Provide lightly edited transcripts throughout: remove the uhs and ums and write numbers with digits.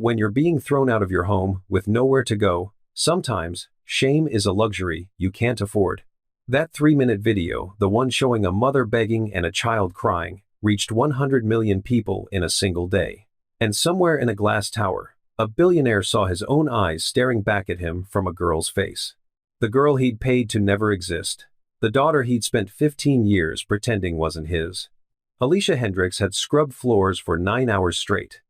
When you're being thrown out of your home with nowhere to go, sometimes shame is a luxury you can't afford. That 3-minute video, the one showing a mother begging and a child crying, reached 100 million people in a single day. And somewhere in a glass tower, a billionaire saw his own eyes staring back at him from a girl's face. The girl he'd paid to never exist. The daughter he'd spent 15 years pretending wasn't his. Alicia Hendricks had scrubbed floors for 9 hours straight.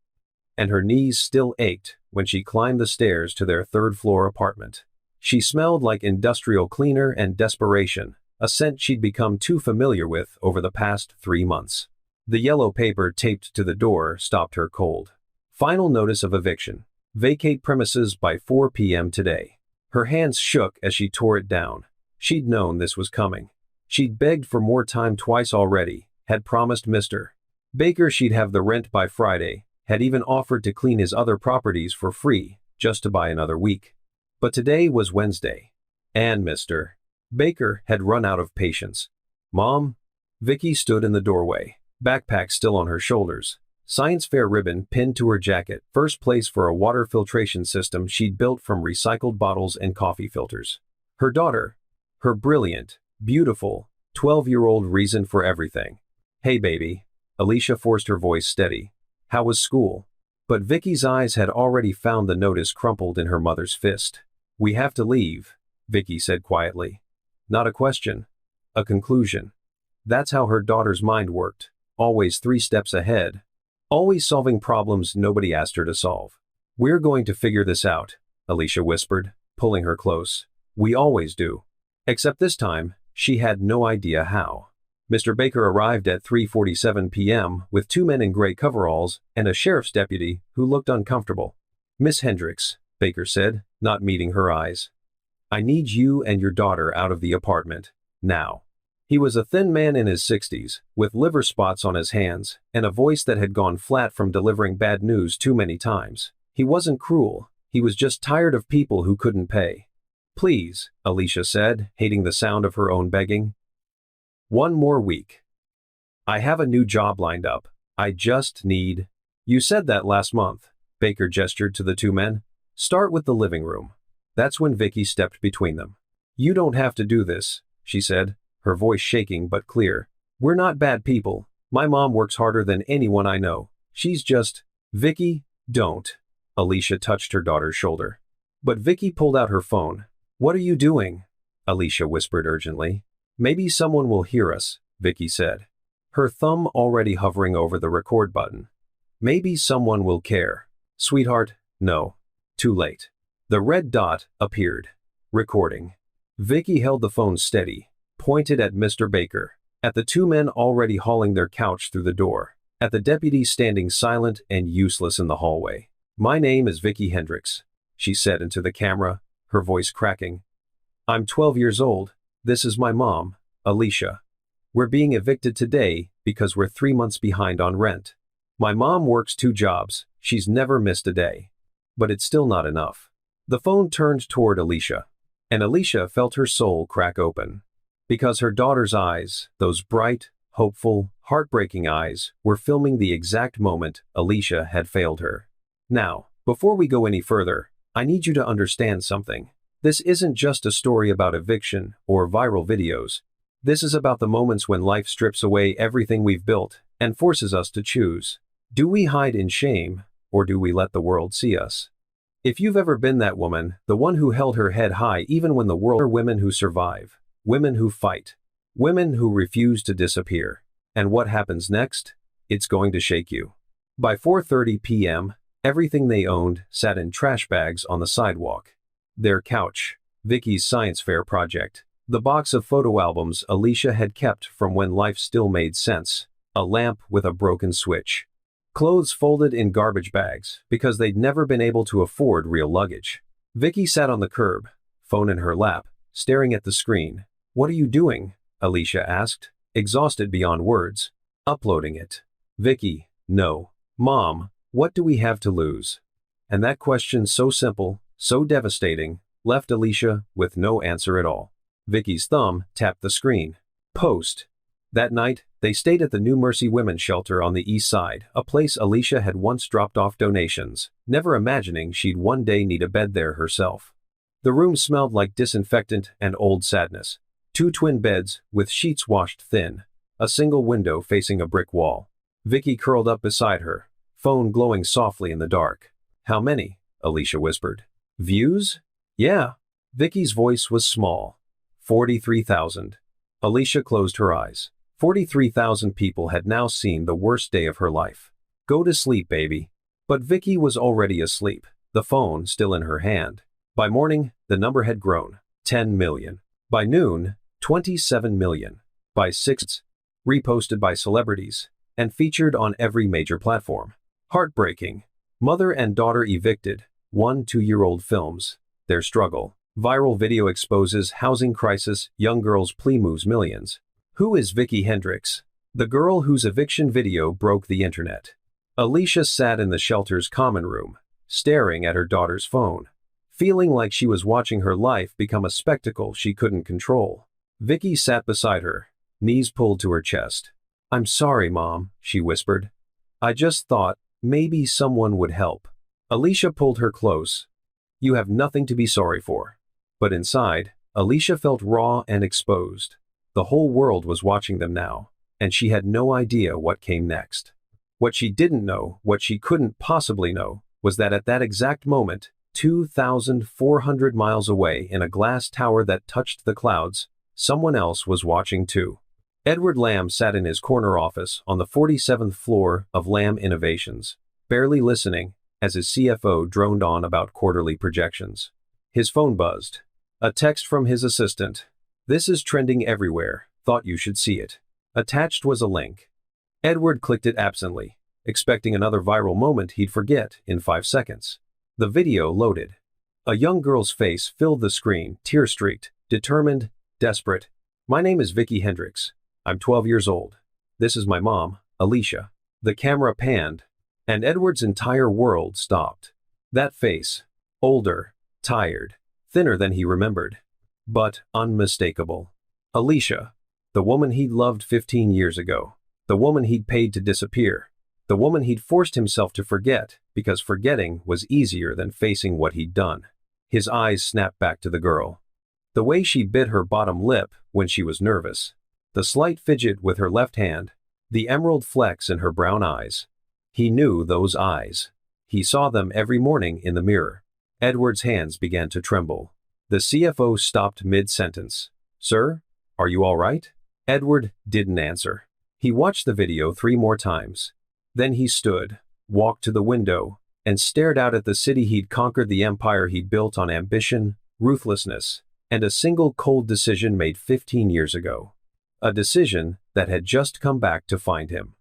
And her knees still ached when she climbed the stairs to their third-floor apartment. She smelled like industrial cleaner and desperation, a scent she'd become too familiar with over the past 3 months. The yellow paper taped to the door stopped her cold. Final notice of eviction. Vacate premises by 4 p.m. today. Her hands shook as she tore it down. She'd known this was coming. She'd begged for more time twice already, had promised Mr. Baker she'd have the rent by Friday, had even offered to clean his other properties for free, just to buy another week. But today was Wednesday, and Mr. Baker had run out of patience. "Mom?" Vicky stood in the doorway, backpack still on her shoulders, science fair ribbon pinned to her jacket, first place for a water filtration system she'd built from recycled bottles and coffee filters. Her daughter, her brilliant, beautiful, 12-year-old reason for everything. "Hey baby." Alicia forced her voice steady. "How was school?" But Vicky's eyes had already found the notice crumpled in her mother's fist. "We have to leave," Vicky said quietly. Not a question, a conclusion. That's how her daughter's mind worked, always 3 steps ahead, always solving problems nobody asked her to solve. "We're going to figure this out," Alicia whispered, pulling her close. "We always do." Except this time, she had no idea how. Mr. Baker arrived at 3:47 p.m. with 2 men in gray coveralls and a sheriff's deputy who looked uncomfortable. "Miss Hendricks," Baker said, not meeting her eyes. "I need you and your daughter out of the apartment, now." He was a thin man in his 60s, with liver spots on his hands, and a voice that had gone flat from delivering bad news too many times. He wasn't cruel, he was just tired of people who couldn't pay. "Please," Alicia said, hating the sound of her own begging. "1 more week. I have a new job lined up. I just need—" "You said that last month," Baker gestured to the 2 men. "Start with the living room." That's when Vicky stepped between them. "You don't have to do this," she said, her voice shaking but clear. "We're not bad people. My mom works harder than anyone I know. She's just—" "Vicky, don't." Alicia touched her daughter's shoulder. But Vicky pulled out her phone. "What are you doing?" Alicia whispered urgently. "Maybe someone will hear us," Vicky said, her thumb already hovering over the record button. "Maybe someone will care." "Sweetheart, no. Too late." The red dot appeared. Recording. Vicky held the phone steady, pointed at Mr. Baker, at the 2 men already hauling their couch through the door, at the deputy standing silent and useless in the hallway. "My name is Vicky Hendricks," she said into the camera, her voice cracking. "I'm 12 years old. This is my mom, Alicia. We're being evicted today because we're 3 months behind on rent. My mom works 2 jobs, she's never missed a day. But it's still not enough." The phone turned toward Alicia, and Alicia felt her soul crack open. Because her daughter's eyes, those bright, hopeful, heartbreaking eyes, were filming the exact moment Alicia had failed her. "Now, before we go any further, I need you to understand something. This isn't just a story about eviction or viral videos. This is about the moments when life strips away everything we've built and forces us to choose. Do we hide in shame, or do we let the world see us? If you've ever been that woman, the one who held her head high even when the world— are women who survive, women who fight, women who refuse to disappear. And what happens next? It's going to shake you. By 4:30 p.m., everything they owned sat in trash bags on the sidewalk. Their couch, Vicky's science fair project, the box of photo albums Alicia had kept from when life still made sense, a lamp with a broken switch. Clothes folded in garbage bags because they'd never been able to afford real luggage. Vicky sat on the curb, phone in her lap, staring at the screen. "What are you doing?" Alicia asked, exhausted beyond words. "Uploading it." "Vicky, no." "Mom, what do we have to lose?" And that question, so simple, so devastating, left Alicia with no answer at all. Vicky's thumb tapped the screen. "Post." That night, they stayed at the New Mercy Women's Shelter on the east side, a place Alicia had once dropped off donations, never imagining she'd one day need a bed there herself. The room smelled like disinfectant and old sadness. 2 twin beds, with sheets washed thin. A single window facing a brick wall. Vicky curled up beside her, phone glowing softly in the dark. "How many?" Alicia whispered. "Views?" "Yeah." Vicky's voice was small. 43,000. Alicia closed her eyes. 43,000 people had now seen the worst day of her life. "Go to sleep, baby." But Vicky was already asleep, the phone still in her hand. By morning, the number had grown. 10 million. By noon, 27 million. By 6, reposted by celebrities, and featured on every major platform. Heartbreaking. Mother and daughter evicted. 1 2-year-old films their struggle. Viral video exposes housing crisis, young girl's plea moves millions. Who is Vicky Hendricks? The girl whose eviction video broke the internet. Alicia sat in the shelter's common room, staring at her daughter's phone, feeling like she was watching her life become a spectacle she couldn't control. Vicky sat beside her, knees pulled to her chest. "I'm sorry, Mom," she whispered. "I just thought maybe someone would help." Alicia pulled her close. "You have nothing to be sorry for." But inside, Alicia felt raw and exposed. The whole world was watching them now, and she had no idea what came next. What she didn't know, what she couldn't possibly know, was that at that exact moment, 2,400 miles away in a glass tower that touched the clouds, someone else was watching too. Edward Lamb sat in his corner office on the 47th floor of Lamb Innovations, barely listening as his CFO droned on about quarterly projections. His phone buzzed. A text from his assistant. "This is trending everywhere. Thought you should see it." Attached was a link. Edward clicked it absently, expecting another viral moment he'd forget in 5 seconds. The video loaded. A young girl's face filled the screen, tear-streaked, determined, desperate. "My name is Vicky Hendricks. I'm 12 years old. This is my mom, Alicia." The camera panned, and Edward's entire world stopped. That face, older, tired, thinner than he remembered, but unmistakable. Alicia, the woman he'd loved 15 years ago, the woman he'd paid to disappear, the woman he'd forced himself to forget because forgetting was easier than facing what he'd done. His eyes snapped back to the girl. The way she bit her bottom lip when she was nervous, the slight fidget with her left hand, the emerald flecks in her brown eyes. He knew those eyes. He saw them every morning in the mirror. Edward's hands began to tremble. The CFO stopped mid-sentence. "Sir, are you all right?" Edward didn't answer. He watched the video 3 more times. Then he stood, walked to the window, and stared out at the city he'd conquered, the empire he'd built on ambition, ruthlessness, and a single cold decision made 15 years ago. A decision that had just come back to find him.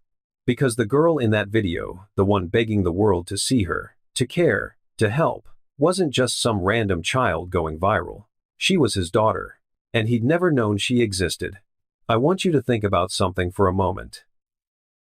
Because the girl in that video, the one begging the world to see her, to care, to help, wasn't just some random child going viral. She was his daughter, and he'd never known she existed. I want you to think about something for a moment.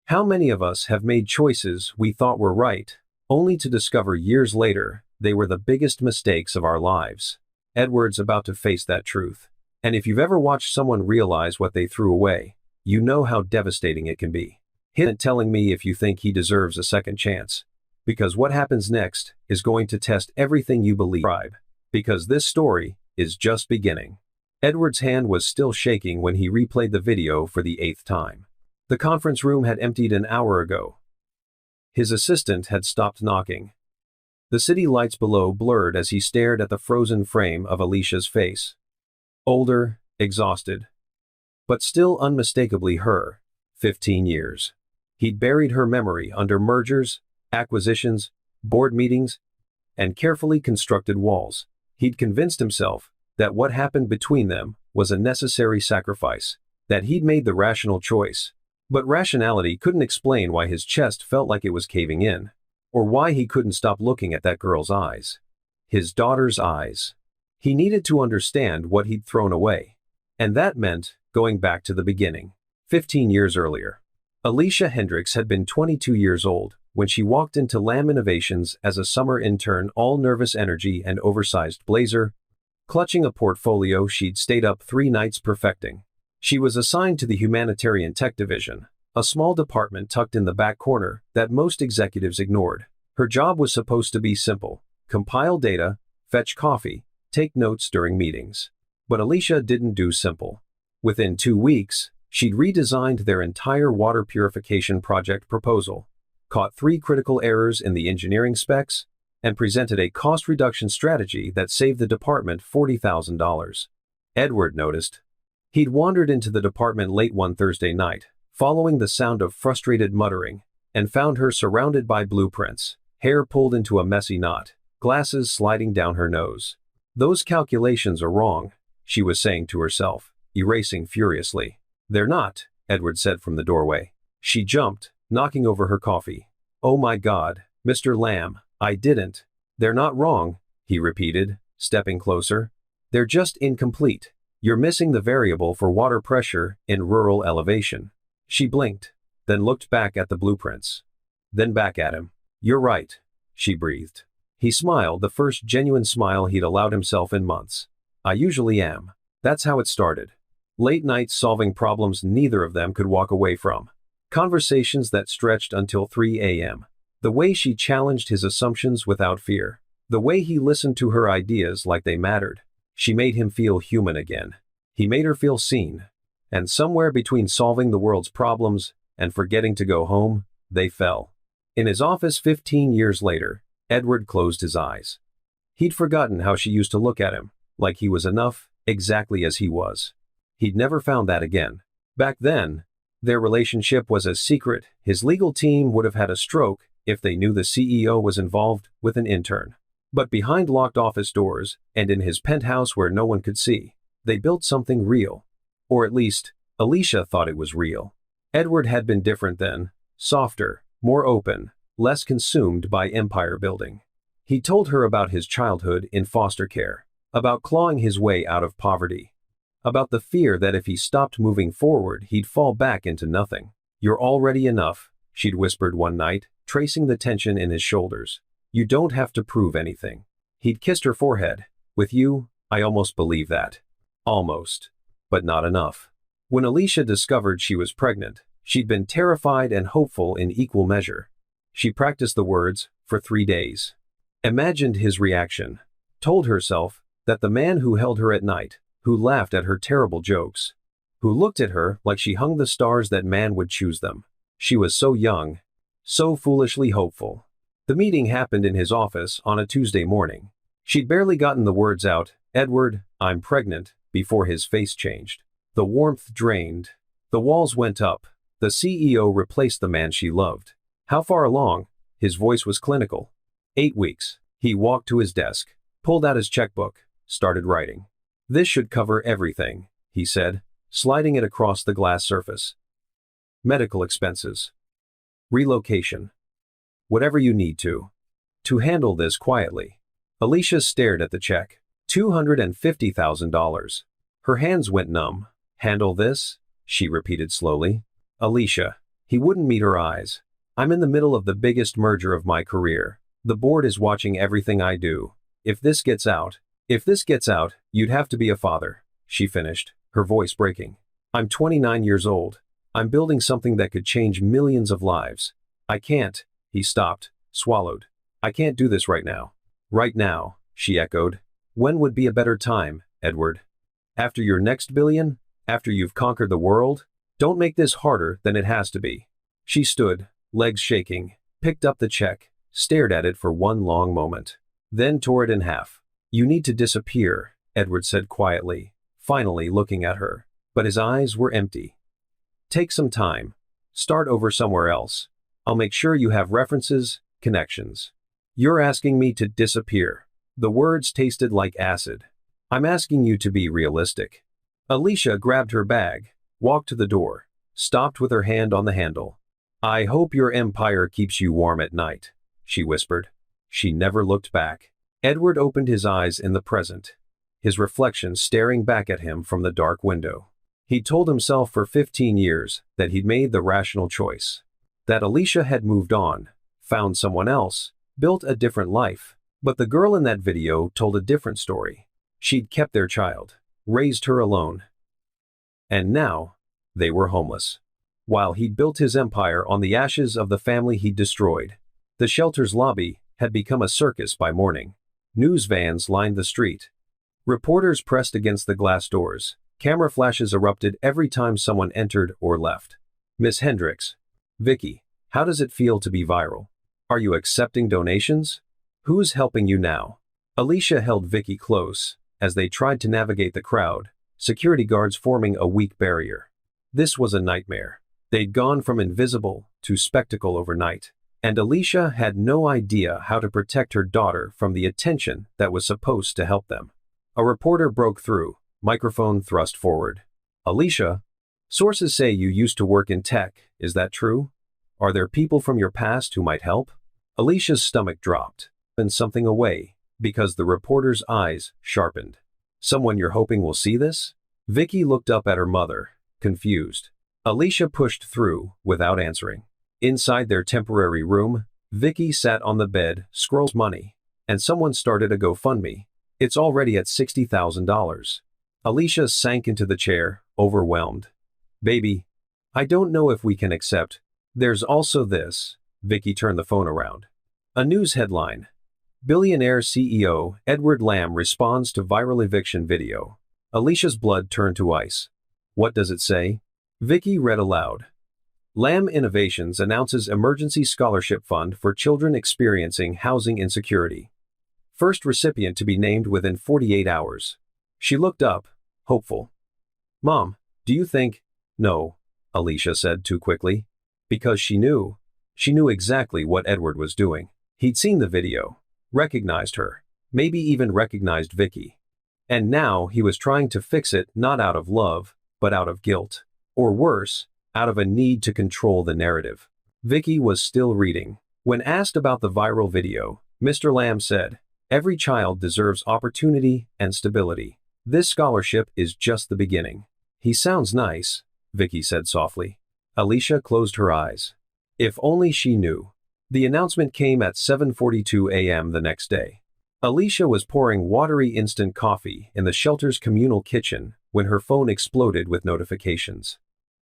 How many of us have made choices we thought were right, only to discover years later they were the biggest mistakes of our lives? Edward's about to face that truth. And if you've ever watched someone realize what they threw away, you know how devastating it can be. Hit telling me if you think he deserves a second chance. Because what happens next is going to test everything you believe. Because this story is just beginning. Edward's hand was still shaking when he replayed the video for the 8th time. The conference room had emptied an hour ago. His assistant had stopped knocking. The city lights below blurred as he stared at the frozen frame of Alicia's face. Older, exhausted, but still unmistakably her. 15 years. He'd buried her memory under mergers, acquisitions, board meetings, and carefully constructed walls. He'd convinced himself that what happened between them was a necessary sacrifice, that he'd made the rational choice. But rationality couldn't explain why his chest felt like it was caving in, or why he couldn't stop looking at that girl's eyes. His daughter's eyes. He needed to understand what he'd thrown away. And that meant going back to the beginning. 15 years earlier. Alicia Hendricks had been 22 years old when she walked into Lamb Innovations as a summer intern, all nervous energy and oversized blazer, clutching a portfolio she'd stayed up 3 nights perfecting. She was assigned to the Humanitarian Tech Division, a small department tucked in the back corner that most executives ignored. Her job was supposed to be simple: compile data, fetch coffee, take notes during meetings. But Alicia didn't do simple. Within 2 weeks, she'd redesigned their entire water purification project proposal, caught 3 critical errors in the engineering specs, and presented a cost reduction strategy that saved the department $40,000. Edward noticed. He'd wandered into the department late one Thursday night, following the sound of frustrated muttering, and found her surrounded by blueprints, hair pulled into a messy knot, glasses sliding down her nose. "Those calculations are wrong," she was saying to herself, erasing furiously. "They're not," Edward said from the doorway. She jumped, knocking over her coffee. "Oh my God, Mr. Lamb, I didn't." "They're not wrong," he repeated, stepping closer. "They're just incomplete. You're missing the variable for water pressure in rural elevation." She blinked, then looked back at the blueprints. Then back at him. "You're right," she breathed. He smiled, the first genuine smile he'd allowed himself in months. "I usually am." That's how it started. Late nights solving problems neither of them could walk away from. Conversations that stretched until 3 a.m. The way she challenged his assumptions without fear. The way he listened to her ideas like they mattered. She made him feel human again. He made her feel seen. And somewhere between solving the world's problems and forgetting to go home, they fell. In his office 15 years later, Edward closed his eyes. He'd forgotten how she used to look at him, like he was enough, exactly as he was. He'd never found that again. Back then, their relationship was as secret, his legal team would have had a stroke if they knew the CEO was involved with an intern. But behind locked office doors, and in his penthouse where no one could see, they built something real. Or at least, Alicia thought it was real. Edward had been different then, softer, more open, less consumed by empire building. He told her about his childhood in foster care, about clawing his way out of poverty, about the fear that if he stopped moving forward he'd fall back into nothing. "You're already enough," she'd whispered one night, tracing the tension in his shoulders. "You don't have to prove anything." He'd kissed her forehead. "With you, I almost believe that." Almost. But not enough. When Alicia discovered she was pregnant, she'd been terrified and hopeful in equal measure. She practiced the words for 3 days. Imagined his reaction. Told herself that the man who held her at night, who laughed at her terrible jokes, who looked at her like she hung the stars that man would choose them. She was so young, so foolishly hopeful. The meeting happened in his office on a Tuesday morning. She'd barely gotten the words out, "Edward, I'm pregnant," before his face changed. The warmth drained. The walls went up. The CEO replaced the man she loved. "How far along?" His voice was clinical. 8 weeks. He walked to his desk, pulled out his checkbook, started writing. "This should cover everything," he said, sliding it across the glass surface. "Medical expenses. Relocation. Whatever you need to handle this quietly." Alicia stared at the check. $250,000. Her hands went numb. "Handle this?" she repeated slowly. "Alicia." He wouldn't meet her eyes. "I'm in the middle of the biggest merger of my career. The board is watching everything I do. If this gets out, you'd have to be a father," she finished, her voice breaking. "I'm 29 years old. I'm building something that could change millions of lives. I can't." He stopped, swallowed. "I can't do this right now." "Right now," she echoed. "When would be a better time, Edward? After your next billion? After you've conquered the world? Don't make this harder than it has to be." She stood, legs shaking, picked up the check, stared at it for one long moment, then tore it in half. "You need to disappear," Edward said quietly, finally looking at her, but his eyes were empty. "Take some time. Start over somewhere else. I'll make sure you have references, connections." "You're asking me to disappear." The words tasted like acid. "I'm asking you to be realistic." Alicia grabbed her bag, walked to the door, stopped with her hand on the handle. "I hope your empire keeps you warm at night," she whispered. She never looked back. Edward opened his eyes in the present, his reflection staring back at him from the dark window. He told himself for 15 years that he'd made the rational choice, that Alicia had moved on, found someone else, built a different life. But the girl in that video told a different story. She'd kept their child, raised her alone, And now, they were homeless. While he'd built his empire on the ashes of the family he'd destroyed, the shelter's lobby had become a circus by morning. News vans lined the street. Reporters pressed against the glass doors. Camera flashes erupted every time someone entered or left. Miss Hendricks. Vicky, how does it feel to be viral? Are you accepting donations? Who's helping you now? Alicia held Vicky close as they tried to navigate the crowd, security guards forming a weak barrier. This was a nightmare. They'd gone from invisible to spectacle overnight, and Alicia had no idea how to protect her daughter from the attention that was supposed to help them. A reporter broke through, microphone thrust forward. Alicia, sources say you used to work in tech, is that true? Are there people from your past who might help? Alicia's stomach dropped, and something away, because the reporter's eyes sharpened. Someone you're hoping will see this? Vicky looked up at her mother, confused. Alicia pushed through, without answering. Inside their temporary room, Vicky sat on the bed, scrolls money, and someone started a GoFundMe. It's already at $60,000. Alicia sank into the chair, overwhelmed. Baby, I don't know if we can accept. There's also this. Vicky turned the phone around. A news headline. Billionaire CEO Edward Lamb responds to viral eviction video. Alicia's blood turned to ice. What does it say? Vicky read aloud. Lamb Innovations announces emergency scholarship fund for children experiencing housing insecurity. First recipient to be named within 48 hours. She looked up, hopeful. Mom, do you think? No, Alicia said too quickly. Because she knew exactly what Edward was doing. He'd seen the video, recognized her, maybe even recognized Vicky. And now he was trying to fix it not out of love, but out of guilt. Or worse, out of a need to control the narrative. Vicky was still reading. When asked about the viral video, Mr. Lamb said, "Every child deserves opportunity and stability. This scholarship is just the beginning." He sounds nice, Vicky said softly. Alicia closed her eyes. If only she knew. The announcement came at 7:42 a.m. the next day. Alicia was pouring watery instant coffee in the shelter's communal kitchen when her phone exploded with notifications.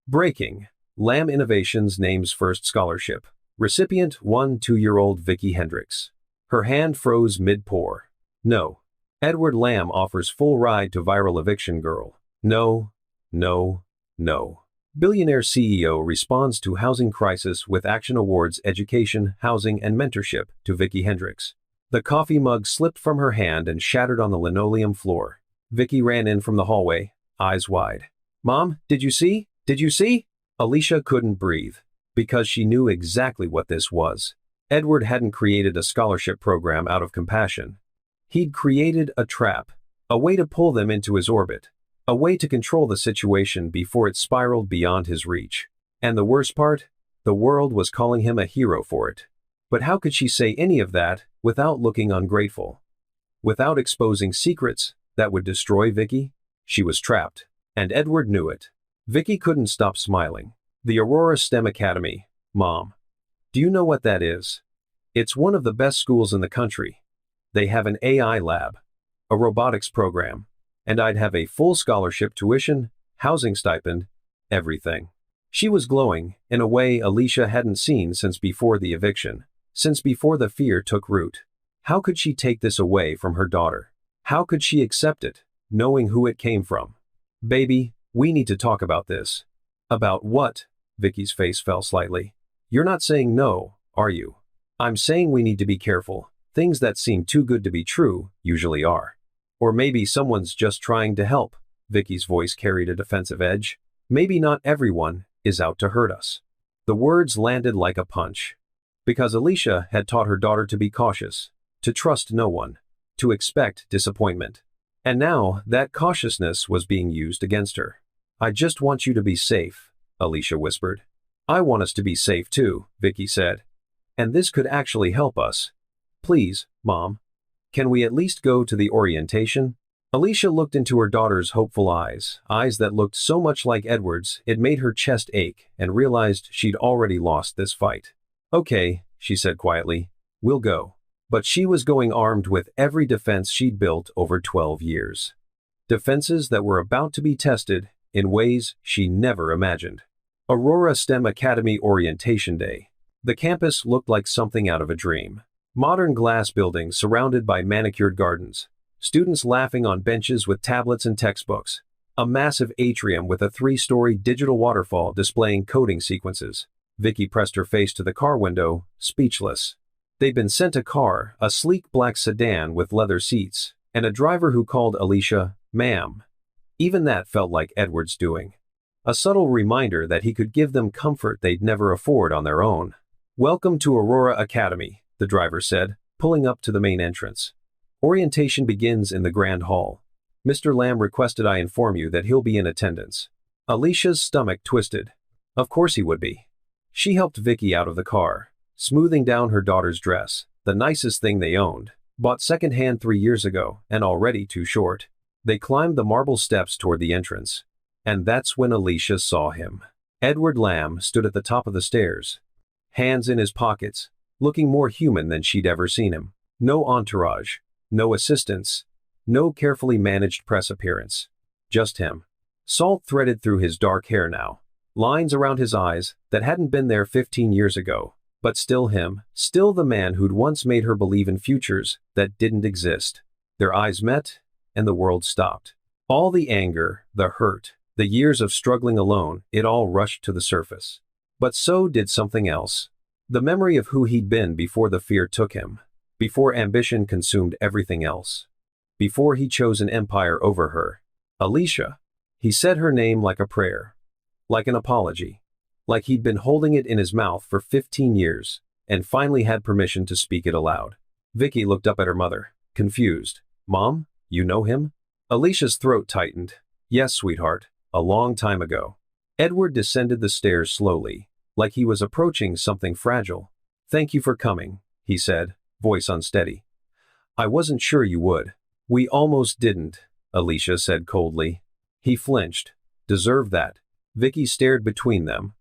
Breaking. Lamb Innovations names first scholarship. Recipient 1-2-year-old Vicky Hendricks. Her hand froze mid-pour. No. Edward Lamb offers full ride to viral eviction girl. No. No. No. Billionaire CEO responds to housing crisis with Action Awards education, housing, and mentorship to Vicky Hendricks. The coffee mug slipped from her hand and shattered on the linoleum floor. Vicky ran in from the hallway, eyes wide. Mom, did you see? Did you see? Alicia couldn't breathe, because she knew exactly what this was. Edward hadn't created a scholarship program out of compassion. He'd created a trap, a way to pull them into his orbit. A way to control the situation before it spiraled beyond his reach. And the worst part? The world was calling him a hero for it. But how could she say any of that without looking ungrateful? Without exposing secrets that would destroy Vicky? She was trapped, and Edward knew it. Vicky couldn't stop smiling. The Aurora STEM Academy. Mom, do you know what that is? It's one of the best schools in the country. They have an AI lab, a robotics program, and I'd have a full scholarship tuition, housing stipend, everything. She was glowing, in a way Alicia hadn't seen since before the eviction, since before the fear took root. How could she take this away from her daughter? How could she accept it, knowing who it came from? Baby, we need to talk about this. About what? Vicky's face fell slightly. You're not saying no, are you? I'm saying we need to be careful. Things that seem too good to be true usually are. Or maybe someone's just trying to help. Vicky's voice carried a defensive edge. Maybe not everyone is out to hurt us. The words landed like a punch. Because Alicia had taught her daughter to be cautious, to trust no one, to expect disappointment. And now that cautiousness was being used against her. I just want you to be safe, Alicia whispered. I want us to be safe too, Vicky said. And this could actually help us. Please, Mom. Can we at least go to the orientation? Alicia looked into her daughter's hopeful eyes, eyes that looked so much like Edward's it made her chest ache, and realized she'd already lost this fight. Okay, she said quietly, we'll go. But she was going armed with every defense she'd built over 12 years. Defenses that were about to be tested in ways she never imagined. Aurora STEM Academy Orientation Day. The campus looked like something out of a dream. Modern glass buildings surrounded by manicured gardens. Students laughing on benches with tablets and textbooks. A massive atrium with a 3-story digital waterfall displaying coding sequences. Vicky pressed her face to the car window, speechless. They'd been sent a car, a sleek black sedan with leather seats, and a driver who called Alicia, "Ma'am." Even that felt like Edward's doing. A subtle reminder that he could give them comfort they'd never afford on their own. "Welcome to Aurora Academy," the driver said, pulling up to the main entrance. "Orientation begins in the Grand Hall. Mr. Lamb requested I inform you that he'll be in attendance." Alicia's stomach twisted. Of course he would be. She helped Vicky out of the car, smoothing down her daughter's dress, the nicest thing they owned, bought secondhand 3 years ago, and already too short. They climbed the marble steps toward the entrance. And that's when Alicia saw him. Edward Lamb stood at the top of the stairs, hands in his pockets, looking more human than she'd ever seen him. No entourage, no assistants, no carefully managed press appearance. Just him. Salt threaded through his dark hair now. Lines around his eyes that hadn't been there 15 years ago. But still him, still the man who'd once made her believe in futures that didn't exist. Their eyes met, and the world stopped. All the anger, the hurt, the years of struggling alone, it all rushed to the surface. But so did something else. The memory of who he'd been before the fear took him. Before ambition consumed everything else. Before he chose an empire over her. Alicia. He said her name like a prayer. Like an apology. Like he'd been holding it in his mouth for 15 years, and finally had permission to speak it aloud. Vicky looked up at her mother, confused. "Mom, you know him?" Alicia's throat tightened. "Yes, sweetheart, a long time ago." Edward descended the stairs slowly, like he was approaching something fragile. "Thank you for coming," he said, voice unsteady. "I wasn't sure you would." "We almost didn't," Alicia said coldly. He flinched. "Deserved that." Vicky stared between them,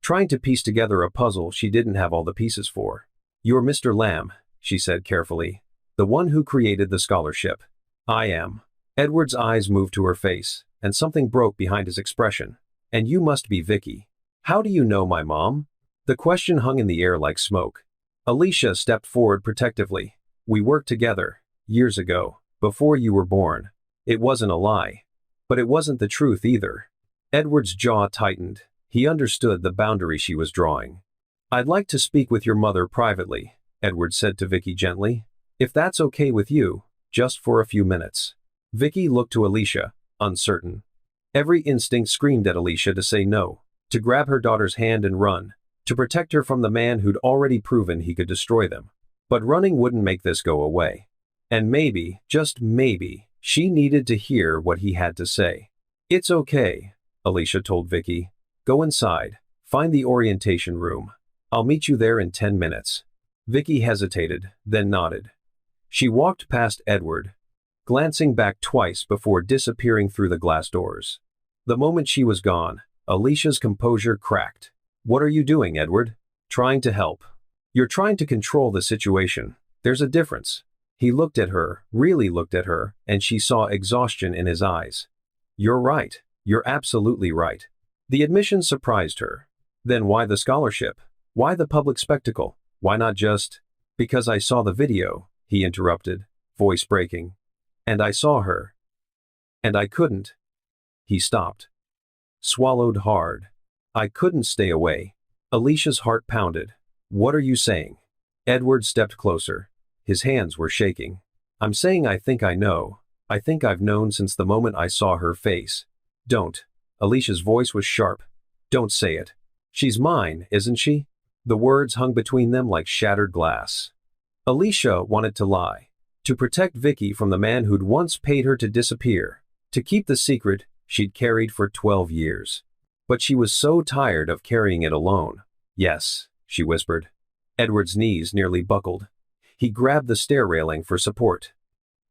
trying to piece together a puzzle she didn't have all the pieces for. "You're Mr. Lamb," she said carefully. "The one who created the scholarship." "I am." Edward's eyes moved to her face, and something broke behind his expression. "And you must be Vicky. How do you know my mom?" The question hung in the air like smoke. Alicia stepped forward protectively. "We worked together, years ago, before you were born." It wasn't a lie. But it wasn't the truth either. Edward's jaw tightened. He understood the boundary she was drawing. "I'd like to speak with your mother privately," Edward said to Vicky gently. "If that's okay with you, just for a few minutes." Vicky looked to Alicia, uncertain. Every instinct screamed at Alicia to say no, to grab her daughter's hand and run, to protect her from the man who'd already proven he could destroy them. But running wouldn't make this go away. And maybe, just maybe, she needed to hear what he had to say. "It's okay," Alicia told Vicky. "Go inside, find the orientation room. I'll meet you there in 10 minutes. Vicky hesitated, then nodded. She walked past Edward, glancing back twice before disappearing through the glass doors. The moment she was gone, Alicia's composure cracked. "What are you doing, Edward?" "Trying to help." "You're trying to control the situation. There's a difference." He looked at her, really looked at her, and she saw exhaustion in his eyes. "You're right. You're absolutely right." The admission surprised her. Then why the scholarship? Why the public spectacle? Why not just— "Because I saw the video," he interrupted, voice breaking. "And I saw her. And I couldn't." He stopped. Swallowed hard. "I couldn't stay away." Alicia's heart pounded. "What are you saying?" Edward stepped closer. His hands were shaking. "I'm saying I think I know. I think I've known since the moment I saw her face." "Don't." Alicia's voice was sharp. "Don't say it. She's mine, isn't she?" The words hung between them like shattered glass. Alicia wanted to lie. To protect Vicky from the man who'd once paid her to disappear. To keep the secret she'd carried for 12 years. But she was so tired of carrying it alone. "Yes," she whispered. Edward's knees nearly buckled. He grabbed the stair railing for support.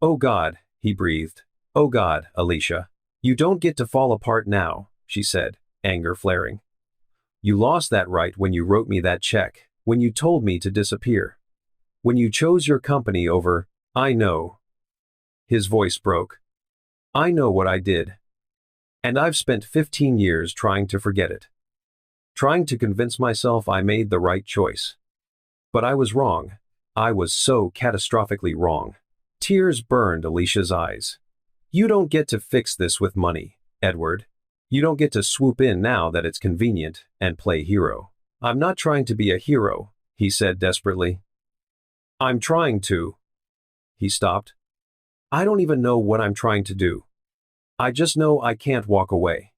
"Oh God," he breathed. "Oh God, Alicia. You don't get to fall apart now," she said, anger flaring. "You lost that right when you wrote me that check, when you told me to disappear. When you chose your company over— I know." His voice broke. "I know what I did. And I've spent 15 years trying to forget it. Trying to convince myself I made the right choice. But I was wrong. I was so catastrophically wrong. Tears burned Alicia's eyes. You don't get to fix this with money, Edward. You don't get to swoop in now that it's convenient and play hero. I'm not trying to be a hero, he said desperately. I'm trying to. He stopped. I don't even know what I'm trying to do. I just know I can't walk away.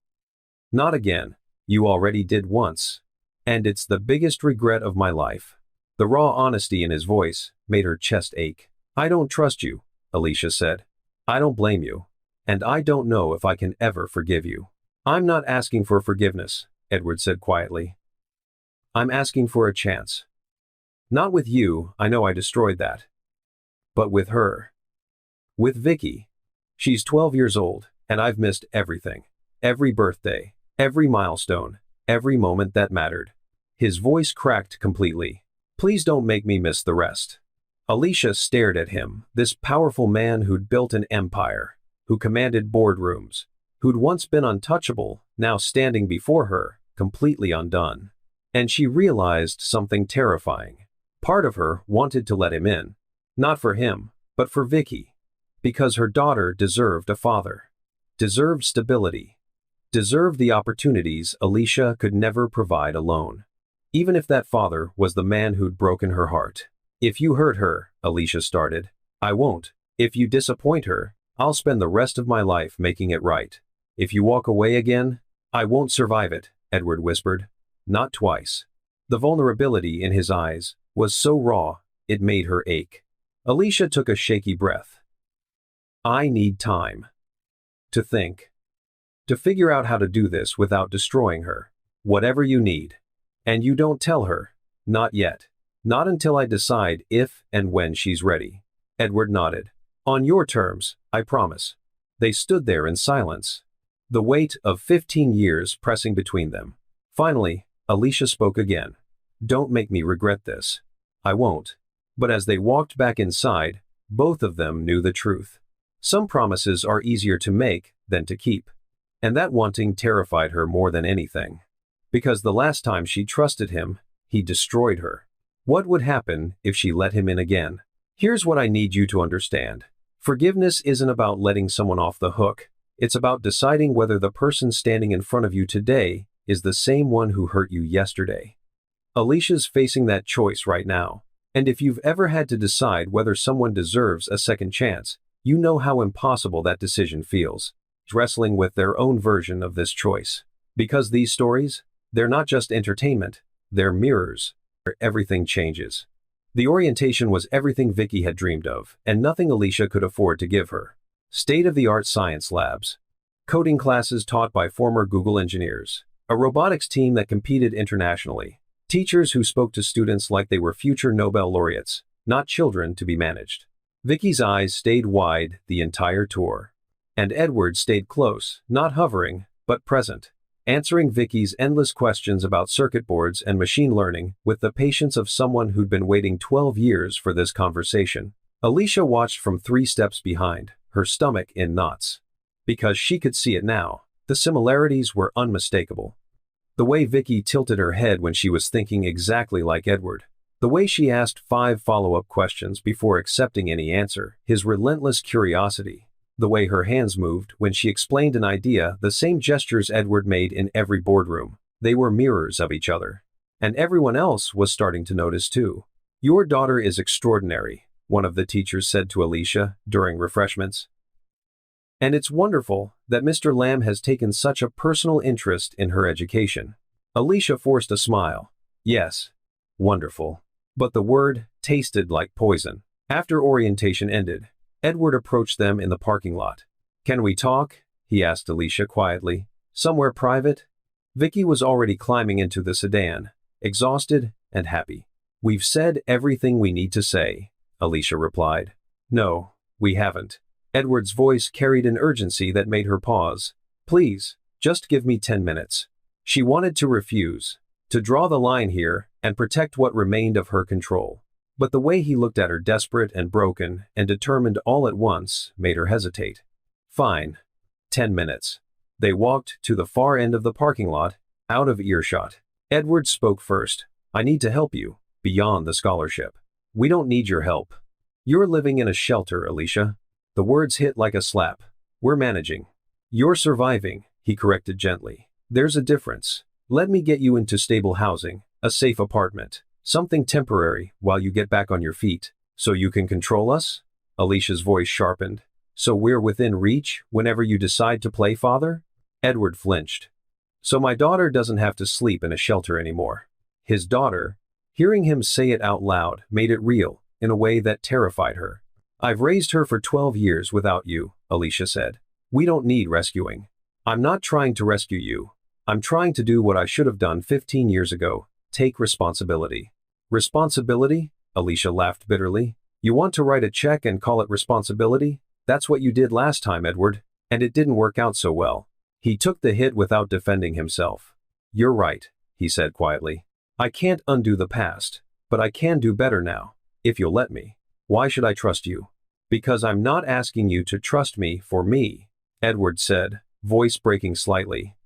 Not again. You already did once. And it's the biggest regret of my life. The raw honesty in his voice made her chest ache. I don't trust you, Alicia said. I don't blame you. And I don't know if I can ever forgive you. I'm not asking for forgiveness, Edward said quietly. I'm asking for a chance. Not with you, I know I destroyed that. But with her. With Vicky. She's 12 years old, and I've missed everything. Every birthday, every milestone, every moment that mattered. His voice cracked completely. Please don't make me miss the rest. Alicia stared at him, this powerful man who'd built an empire, who commanded boardrooms, who'd once been untouchable, now standing before her, completely undone. And she realized something terrifying. Part of her wanted to let him in. Not for him, but for Vicky. Because her daughter deserved a father. Deserved stability. Deserved the opportunities Alicia could never provide alone. Even if that father was the man who'd broken her heart. If you hurt her, Alicia started, I won't. If you disappoint her, I'll spend the rest of my life making it right. If you walk away again, I won't survive it, Edward whispered. Not twice. The vulnerability in his eyes was so raw, it made her ache. Alicia took a shaky breath. I need time. To think. To figure out how to do this without destroying her. Whatever you need. And you don't tell her. Not yet. Not until I decide if and when she's ready. Edward nodded. On your terms, I promise. They stood there in silence. The weight of 15 years pressing between them. Finally, Alicia spoke again. Don't make me regret this. I won't. But as they walked back inside, both of them knew the truth. Some promises are easier to make than to keep. And that wanting terrified her more than anything. Because the last time she trusted him, he destroyed her. What would happen if she let him in again? Here's what I need you to understand. Forgiveness isn't about letting someone off the hook. It's about deciding whether the person standing in front of you today is the same one who hurt you yesterday. Alicia's facing that choice right now. And if you've ever had to decide whether someone deserves a second chance, you know how impossible that decision feels. Wrestling with their own version of this choice. Because these stories, they're not just entertainment, they're mirrors. Where everything changes. The orientation was everything Vicky had dreamed of, and nothing Alicia could afford to give her. State-of-the-art science labs. Coding classes taught by former Google engineers. A robotics team that competed internationally. Teachers who spoke to students like they were future Nobel laureates, not children to be managed. Vicky's eyes stayed wide the entire tour. And Edward stayed close, not hovering, but present. Answering Vicky's endless questions about circuit boards and machine learning with the patience of someone who'd been waiting 12 years for this conversation. Alicia watched from 3 steps behind, her stomach in knots. Because she could see it now, the similarities were unmistakable. The way Vicky tilted her head when she was thinking exactly like Edward. The way she asked 5 follow-up questions before accepting any answer, his relentless curiosity. The way her hands moved when she explained an idea, the same gestures Edward made in every boardroom. They were mirrors of each other. And everyone else was starting to notice too. Your daughter is extraordinary, one of the teachers said to Alicia during refreshments. And it's wonderful that Mr. Lamb has taken such a personal interest in her education. Alicia forced a smile. Yes, wonderful. But the word tasted like poison. After orientation ended, Edward approached them in the parking lot. Can we talk? He asked Alicia quietly. Somewhere private? Vicky was already climbing into the sedan, exhausted and happy. We've said everything we need to say, Alicia replied. No, we haven't. Edward's voice carried an urgency that made her pause. Please, just give me 10 minutes. She wanted to refuse, to draw the line here and protect what remained of her control. But the way he looked at her, desperate and broken and determined all at once, made her hesitate. Fine. 10 minutes. They walked to the far end of the parking lot, out of earshot. Edward spoke first. I need to help you, beyond the scholarship. We don't need your help. You're living in a shelter, Alicia. The words hit like a slap. We're managing. You're surviving, he corrected gently. There's a difference. Let me get you into stable housing, a safe apartment, something temporary while you get back on your feet. So you can control us? Alicia's voice sharpened. So we're within reach whenever you decide to play father? Edward flinched. So my daughter doesn't have to sleep in a shelter anymore. His daughter, hearing him say it out loud, made it real, in a way that terrified her. I've raised her for 12 years without you, Alicia said. We don't need rescuing. I'm not trying to rescue you. I'm trying to do what I should have done 15 years ago. Take responsibility. Responsibility? Alicia laughed bitterly. You want to write a check and call it responsibility? That's what you did last time, Edward. And it didn't work out so well. He took the hit without defending himself. You're right, he said quietly. I can't undo the past, but I can do better now, if you'll let me. Why should I trust you? Because I'm not asking you to trust me for me, Edward said, voice breaking slightly.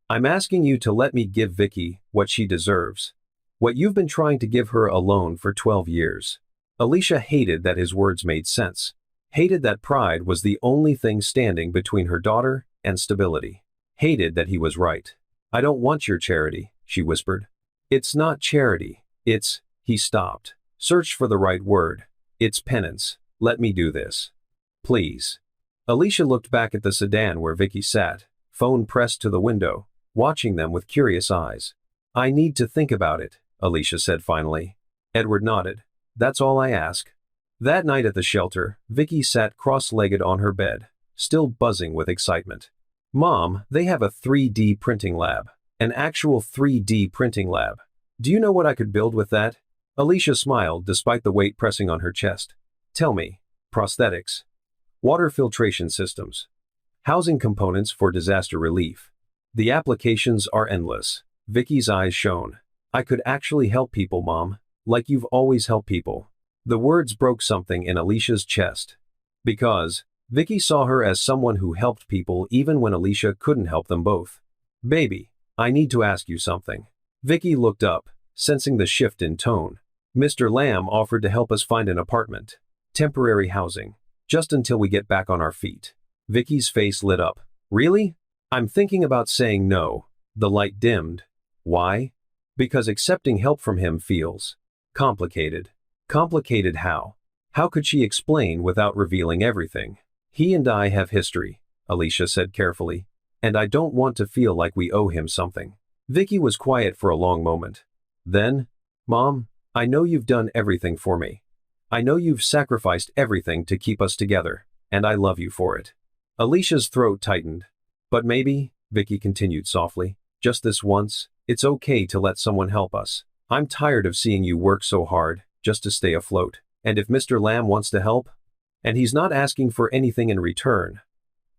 I'm asking you to let me give Vicky what she deserves. What you've been trying to give her alone for 12 years. Alicia hated that his words made sense. Hated that pride was the only thing standing between her daughter and stability. Hated that he was right. I don't want your charity, she whispered. It's not charity. It's, he stopped. Searched for the right word. It's penance. Let me do this. Please. Alicia looked back at the sedan where Vicky sat, phone pressed to the window, watching them with curious eyes. I need to think about it, Alicia said finally. Edward nodded. That's all I ask. That night at the shelter, Vicky sat cross-legged on her bed, still buzzing with excitement. Mom, they have a 3D printing lab. An actual 3D printing lab. Do you know what I could build with that? Alicia smiled despite the weight pressing on her chest. Tell me. Prosthetics. Water filtration systems. Housing components for disaster relief. The applications are endless. Vicky's eyes shone. I could actually help people, Mom. Like you've always helped people. The words broke something in Alicia's chest. Because Vicky saw her as someone who helped people even when Alicia couldn't help them both. Baby, I need to ask you something. Vicky looked up, sensing the shift in tone. Mr. Lamb offered to help us find an apartment. Temporary housing. Just until we get back on our feet. Vicky's face lit up. Really? I'm thinking about saying no. The light dimmed. Why? Because accepting help from him feels complicated. Complicated how? How could she explain without revealing everything? He and I have history, Alicia said carefully, and I don't want to feel like we owe him something. Vicky was quiet for a long moment. Then, Mom, I know you've done everything for me. I know you've sacrificed everything to keep us together, and I love you for it. Alicia's throat tightened. But maybe, Vicky continued softly, just this once, it's okay to let someone help us. I'm tired of seeing you work so hard, just to stay afloat. And if Mr. Lamb wants to help, and he's not asking for anything in return,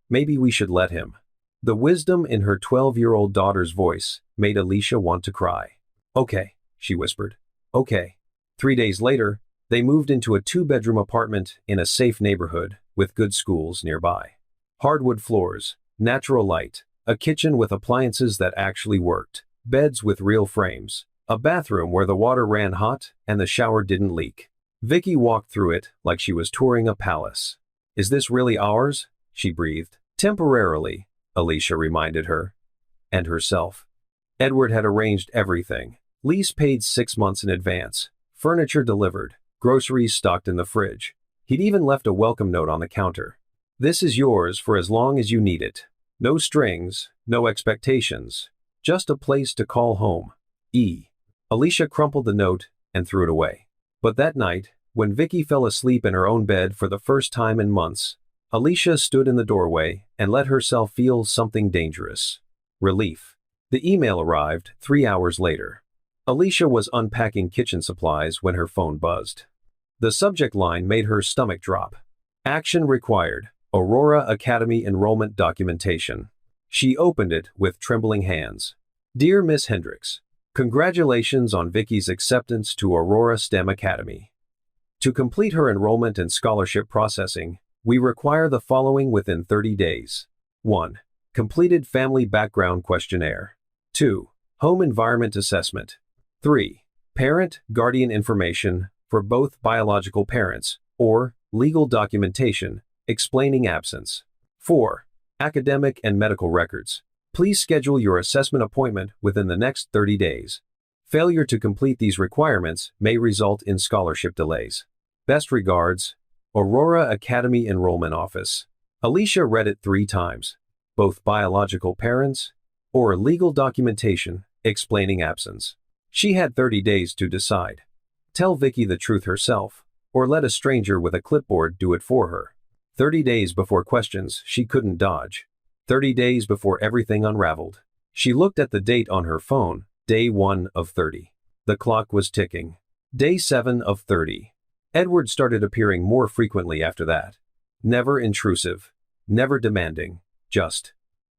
maybe we should let him. The wisdom in her 12-year-old daughter's voice made Alicia want to cry. Okay, she whispered. Okay. 3 days later, they moved into a 2-bedroom apartment in a safe neighborhood with good schools nearby. Hardwood floors, natural light, a kitchen with appliances that actually worked, beds with real frames, a bathroom where the water ran hot and the shower didn't leak. Vicky walked through it like she was touring a palace. Is this really ours? She breathed. Temporarily, Alicia reminded her. And herself. Edward had arranged everything. Lease paid 6 months in advance. Furniture delivered. Groceries stocked in the fridge. He'd even left a welcome note on the counter. This is yours for as long as you need it. No strings, no expectations. Just a place to call home. E. Alicia crumpled the note and threw it away. But that night, when Vicky fell asleep in her own bed for the first time in months, Alicia stood in the doorway and let herself feel something dangerous. Relief. The email arrived 3 hours later. Alicia was unpacking kitchen supplies when her phone buzzed. The subject line made her stomach drop. Action required. Aurora Academy enrollment documentation. She opened it with trembling hands. Dear Miss Hendricks, congratulations on Vicky's acceptance to Aurora STEM Academy. To complete her enrollment and scholarship processing, we require the following within 30 days. 1. Completed family background questionnaire. 2. Home environment assessment. 3. Parent guardian information for both biological parents, or legal documentation explaining absence. 4. Academic and medical records. Please schedule your assessment appointment within the next 30 days. Failure to complete these requirements may result in scholarship delays. Best regards, Aurora Academy Enrollment Office. Alicia read it 3 times. Both biological parents, or legal documentation explaining absence. She had 30 days to decide. Tell Vicky the truth herself, or let a stranger with a clipboard do it for her. 30 days before questions she couldn't dodge. 30 days before everything unraveled. She looked at the date on her phone, day 1 of 30. The clock was ticking. Day 7 of 30. Edward started appearing more frequently after that. Never intrusive. Never demanding. Just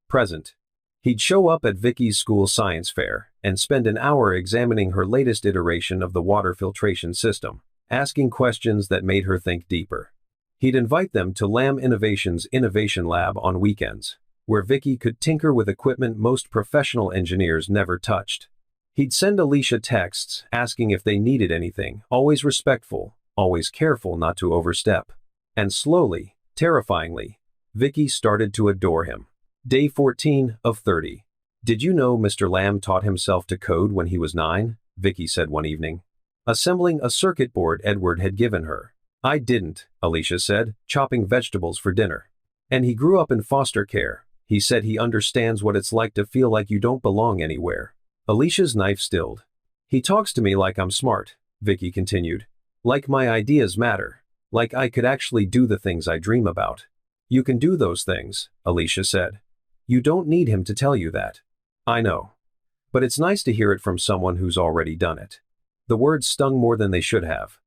present. He'd show up at Vicky's school science fair and spend an hour examining her latest iteration of the water filtration system, asking questions that made her think deeper. He'd invite them to Lamb Innovation's Innovation Lab on weekends, where Vicky could tinker with equipment most professional engineers never touched. He'd send Alicia texts asking if they needed anything, always respectful, always careful not to overstep. And slowly, terrifyingly, Vicky started to adore him. Day 14 of 30. Did you know Mr. Lamb taught himself to code when he was 9? Vicky said one evening, assembling a circuit board Edward had given her. I didn't, Alicia said, chopping vegetables for dinner. And he grew up in foster care. He said he understands what it's like to feel like you don't belong anywhere. Alicia's knife stilled. He talks to me like I'm smart, Vicky continued. Like my ideas matter. Like I could actually do the things I dream about. You can do those things, Alicia said. You don't need him to tell you that. I know. But it's nice to hear it from someone who's already done it. The words stung more than they should have.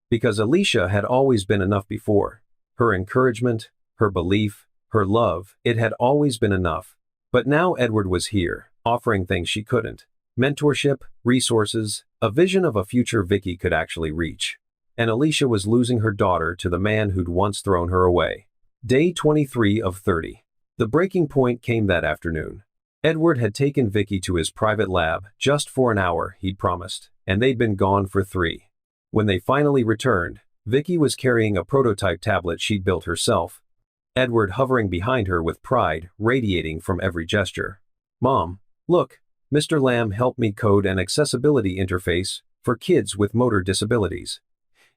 Because Alicia had always been enough before. Her encouragement, her belief, her love, it had always been enough. But now Edward was here, offering things she couldn't. Mentorship, resources, a vision of a future Vicky could actually reach. And Alicia was losing her daughter to the man who'd once thrown her away. Day 23 of 30. The breaking point came that afternoon. Edward had taken Vicky to his private lab just for an hour, he'd promised, and they'd been gone for 3. When they finally returned, Vicky was carrying a prototype tablet she'd built herself. Edward hovering behind her with pride radiating from every gesture. Mom, look, Mr. Lamb helped me code an accessibility interface for kids with motor disabilities.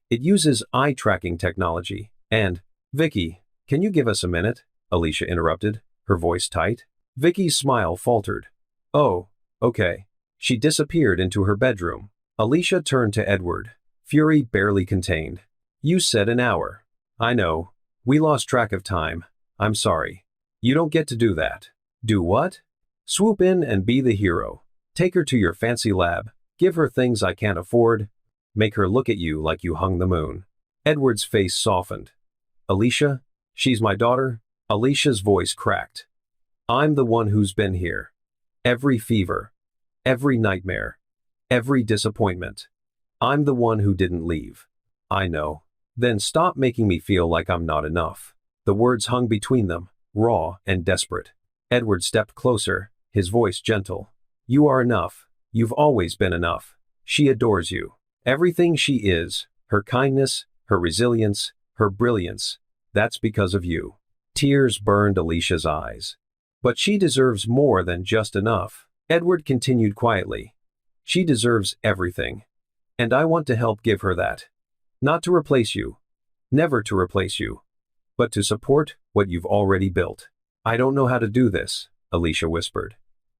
It uses eye tracking technology, and, Vicky, can you give us a minute? Alicia interrupted, her voice tight. Vicky's smile faltered. Oh, okay. She disappeared into her bedroom. Alicia turned to Edward, fury barely contained. You said an hour. I know. We lost track of time. I'm sorry. You don't get to do that. Do what? Swoop in and be the hero. Take her to your fancy lab. Give her things I can't afford. Make her look at you like you hung the moon. Edward's face softened. Alicia? She's my daughter? Alicia's voice cracked. I'm the one who's been here. Every fever. Every nightmare. Every disappointment. I'm the one who didn't leave. I know. Then stop making me feel like I'm not enough. The words hung between them, raw and desperate. Edward stepped closer, his voice gentle. You are enough. You've always been enough. She adores you. Everything she is, her kindness, her resilience, her brilliance, that's because of you. Tears burned Alicia's eyes. But she deserves more than just enough, Edward continued quietly. She deserves everything. And I want to help give her that. Not to replace you. Never to replace you. But to support what you've already built. I don't know how to do this, Alicia whispered.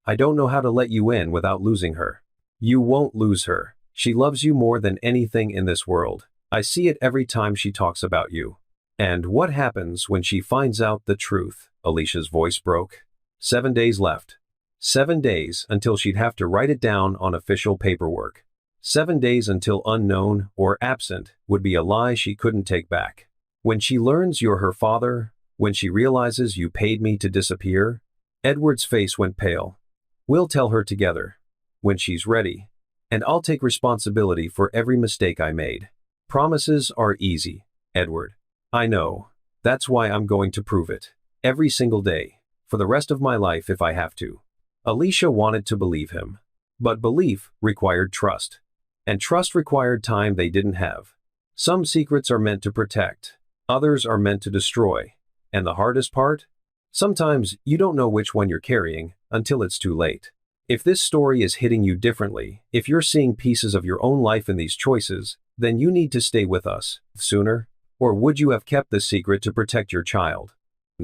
I don't know how to let you in without losing her. You won't lose her. She loves you more than anything in this world. I see it every time she talks about you. And what happens when she finds out the truth? Alicia's voice broke. 7 days left. 7 days until she'd have to write it down on official paperwork. 7 days until unknown or absent would be a lie she couldn't take back. When she learns you're her father, when she realizes you paid me to disappear, Edward's face went pale. We'll tell her together. When she's ready. And I'll take responsibility for every mistake I made. Promises are easy, Edward. I know. That's why I'm going to prove it. Every single day. For the rest of my life if I have to. Alicia wanted to believe him. But belief required trust. And trust required time they didn't have. Some secrets are meant to protect. Others are meant to destroy. And the hardest part? Sometimes you don't know which one you're carrying until it's too late. If this story is hitting you differently, if you're seeing pieces of your own life in these choices, then you need to stay with us sooner. Or would you have kept this secret to protect your child?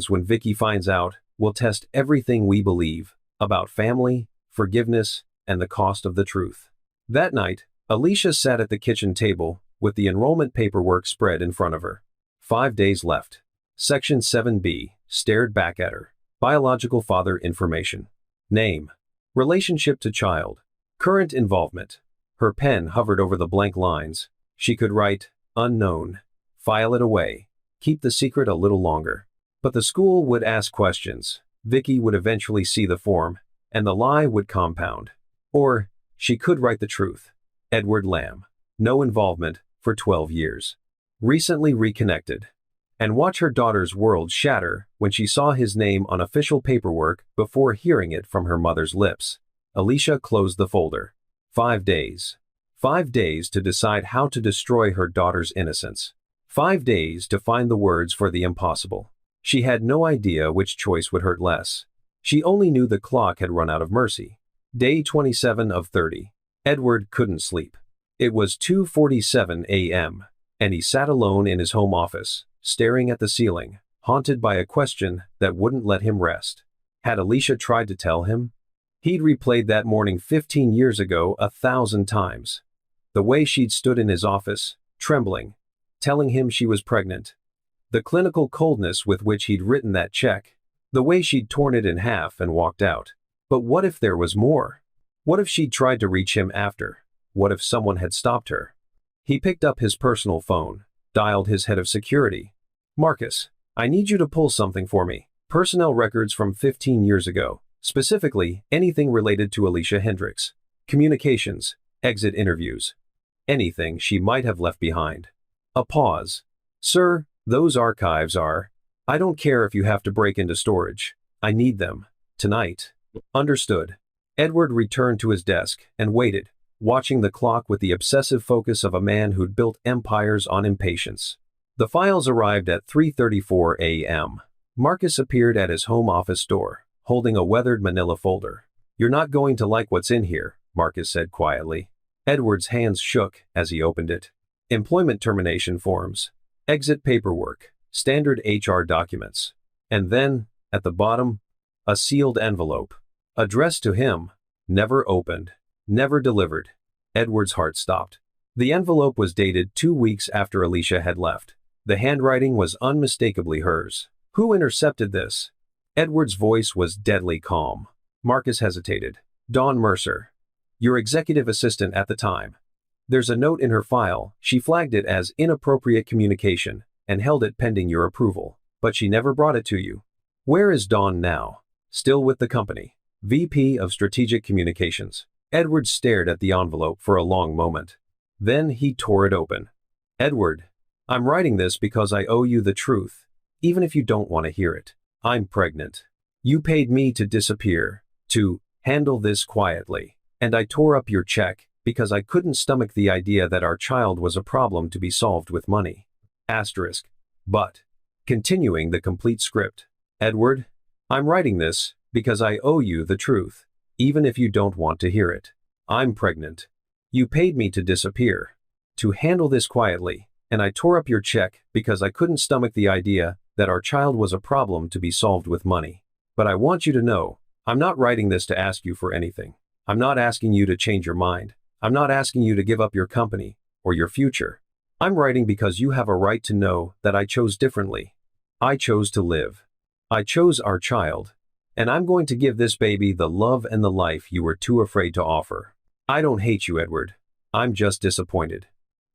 When Vicky finds out, we'll test everything we believe about family, forgiveness, and the cost of the truth. That night, Alicia sat at the kitchen table with the enrollment paperwork spread in front of her. 5 days left. Section 7B stared back at her. Biological father information. Name. Relationship to child. Current involvement. Her pen hovered over the blank lines. She could write, unknown. File it away. Keep the secret a little longer. But the school would ask questions. Vicky would eventually see the form, and the lie would compound. Or, she could write the truth. Edward Lamb. No involvement for 12 years. Recently reconnected. And watch her daughter's world shatter when she saw his name on official paperwork before hearing it from her mother's lips. Alicia closed the folder. 5 days. 5 days to decide how to destroy her daughter's innocence. 5 days to find the words for the impossible. She had no idea which choice would hurt less. She only knew the clock had run out of mercy. Day 27 of 30. Edward couldn't sleep. It was 2:47 a.m., and he sat alone in his home office, staring at the ceiling, haunted by a question that wouldn't let him rest. Had Alicia tried to tell him? He'd replayed that morning 15 years ago 1,000 times. The way she'd stood in his office, trembling, telling him she was pregnant. The clinical coldness with which he'd written that check. The way she'd torn it in half and walked out. But what if there was more? What if she'd tried to reach him after? What if someone had stopped her? He picked up his personal phone, dialed his head of security. Marcus, I need you to pull something for me. Personnel records from 15 years ago. Specifically, anything related to Alicia Hendricks. Communications, exit interviews. Anything she might have left behind. A pause. Sir, those archives are. I don't care if you have to break into storage. I need them. Tonight. Understood. Edward returned to his desk and waited, watching the clock with the obsessive focus of a man who'd built empires on impatience. The files arrived at 3:34 a.m. Marcus appeared at his home office door, holding a weathered manila folder. You're not going to like what's in here, Marcus said quietly. Edward's hands shook as he opened it. Employment termination forms, exit paperwork, standard HR documents. And then, at the bottom, a sealed envelope. Addressed to him, never opened, never delivered. Edward's heart stopped. The envelope was dated 2 weeks after Alicia had left. The handwriting was unmistakably hers. Who intercepted this? Edward's voice was deadly calm. Marcus hesitated. Dawn Mercer. Your executive assistant at the time. There's a note in her file. She flagged it as inappropriate communication and held it pending your approval. But she never brought it to you. Where is Dawn now? Still with the company. VP of Strategic Communications. Edward stared at the envelope for a long moment. Then he tore it open. Edward, I'm writing this because I owe you the truth, even if you don't want to hear it. I'm pregnant. You paid me to disappear, to handle this quietly, and I tore up your check because I couldn't stomach the idea that our child was a problem to be solved with money. Asterisk. But, continuing the complete script, Edward, I'm writing this because I owe you the truth, even if you don't want to hear it. I'm pregnant. You paid me to disappear, to handle this quietly, and I tore up your check because I couldn't stomach the idea that our child was a problem to be solved with money. But I want you to know, I'm not writing this to ask you for anything. I'm not asking you to change your mind. I'm not asking you to give up your company or your future. I'm writing because you have a right to know that I chose differently. I chose to live. I chose our child. And I'm going to give this baby the love and the life you were too afraid to offer. I don't hate you, Edward. I'm just disappointed.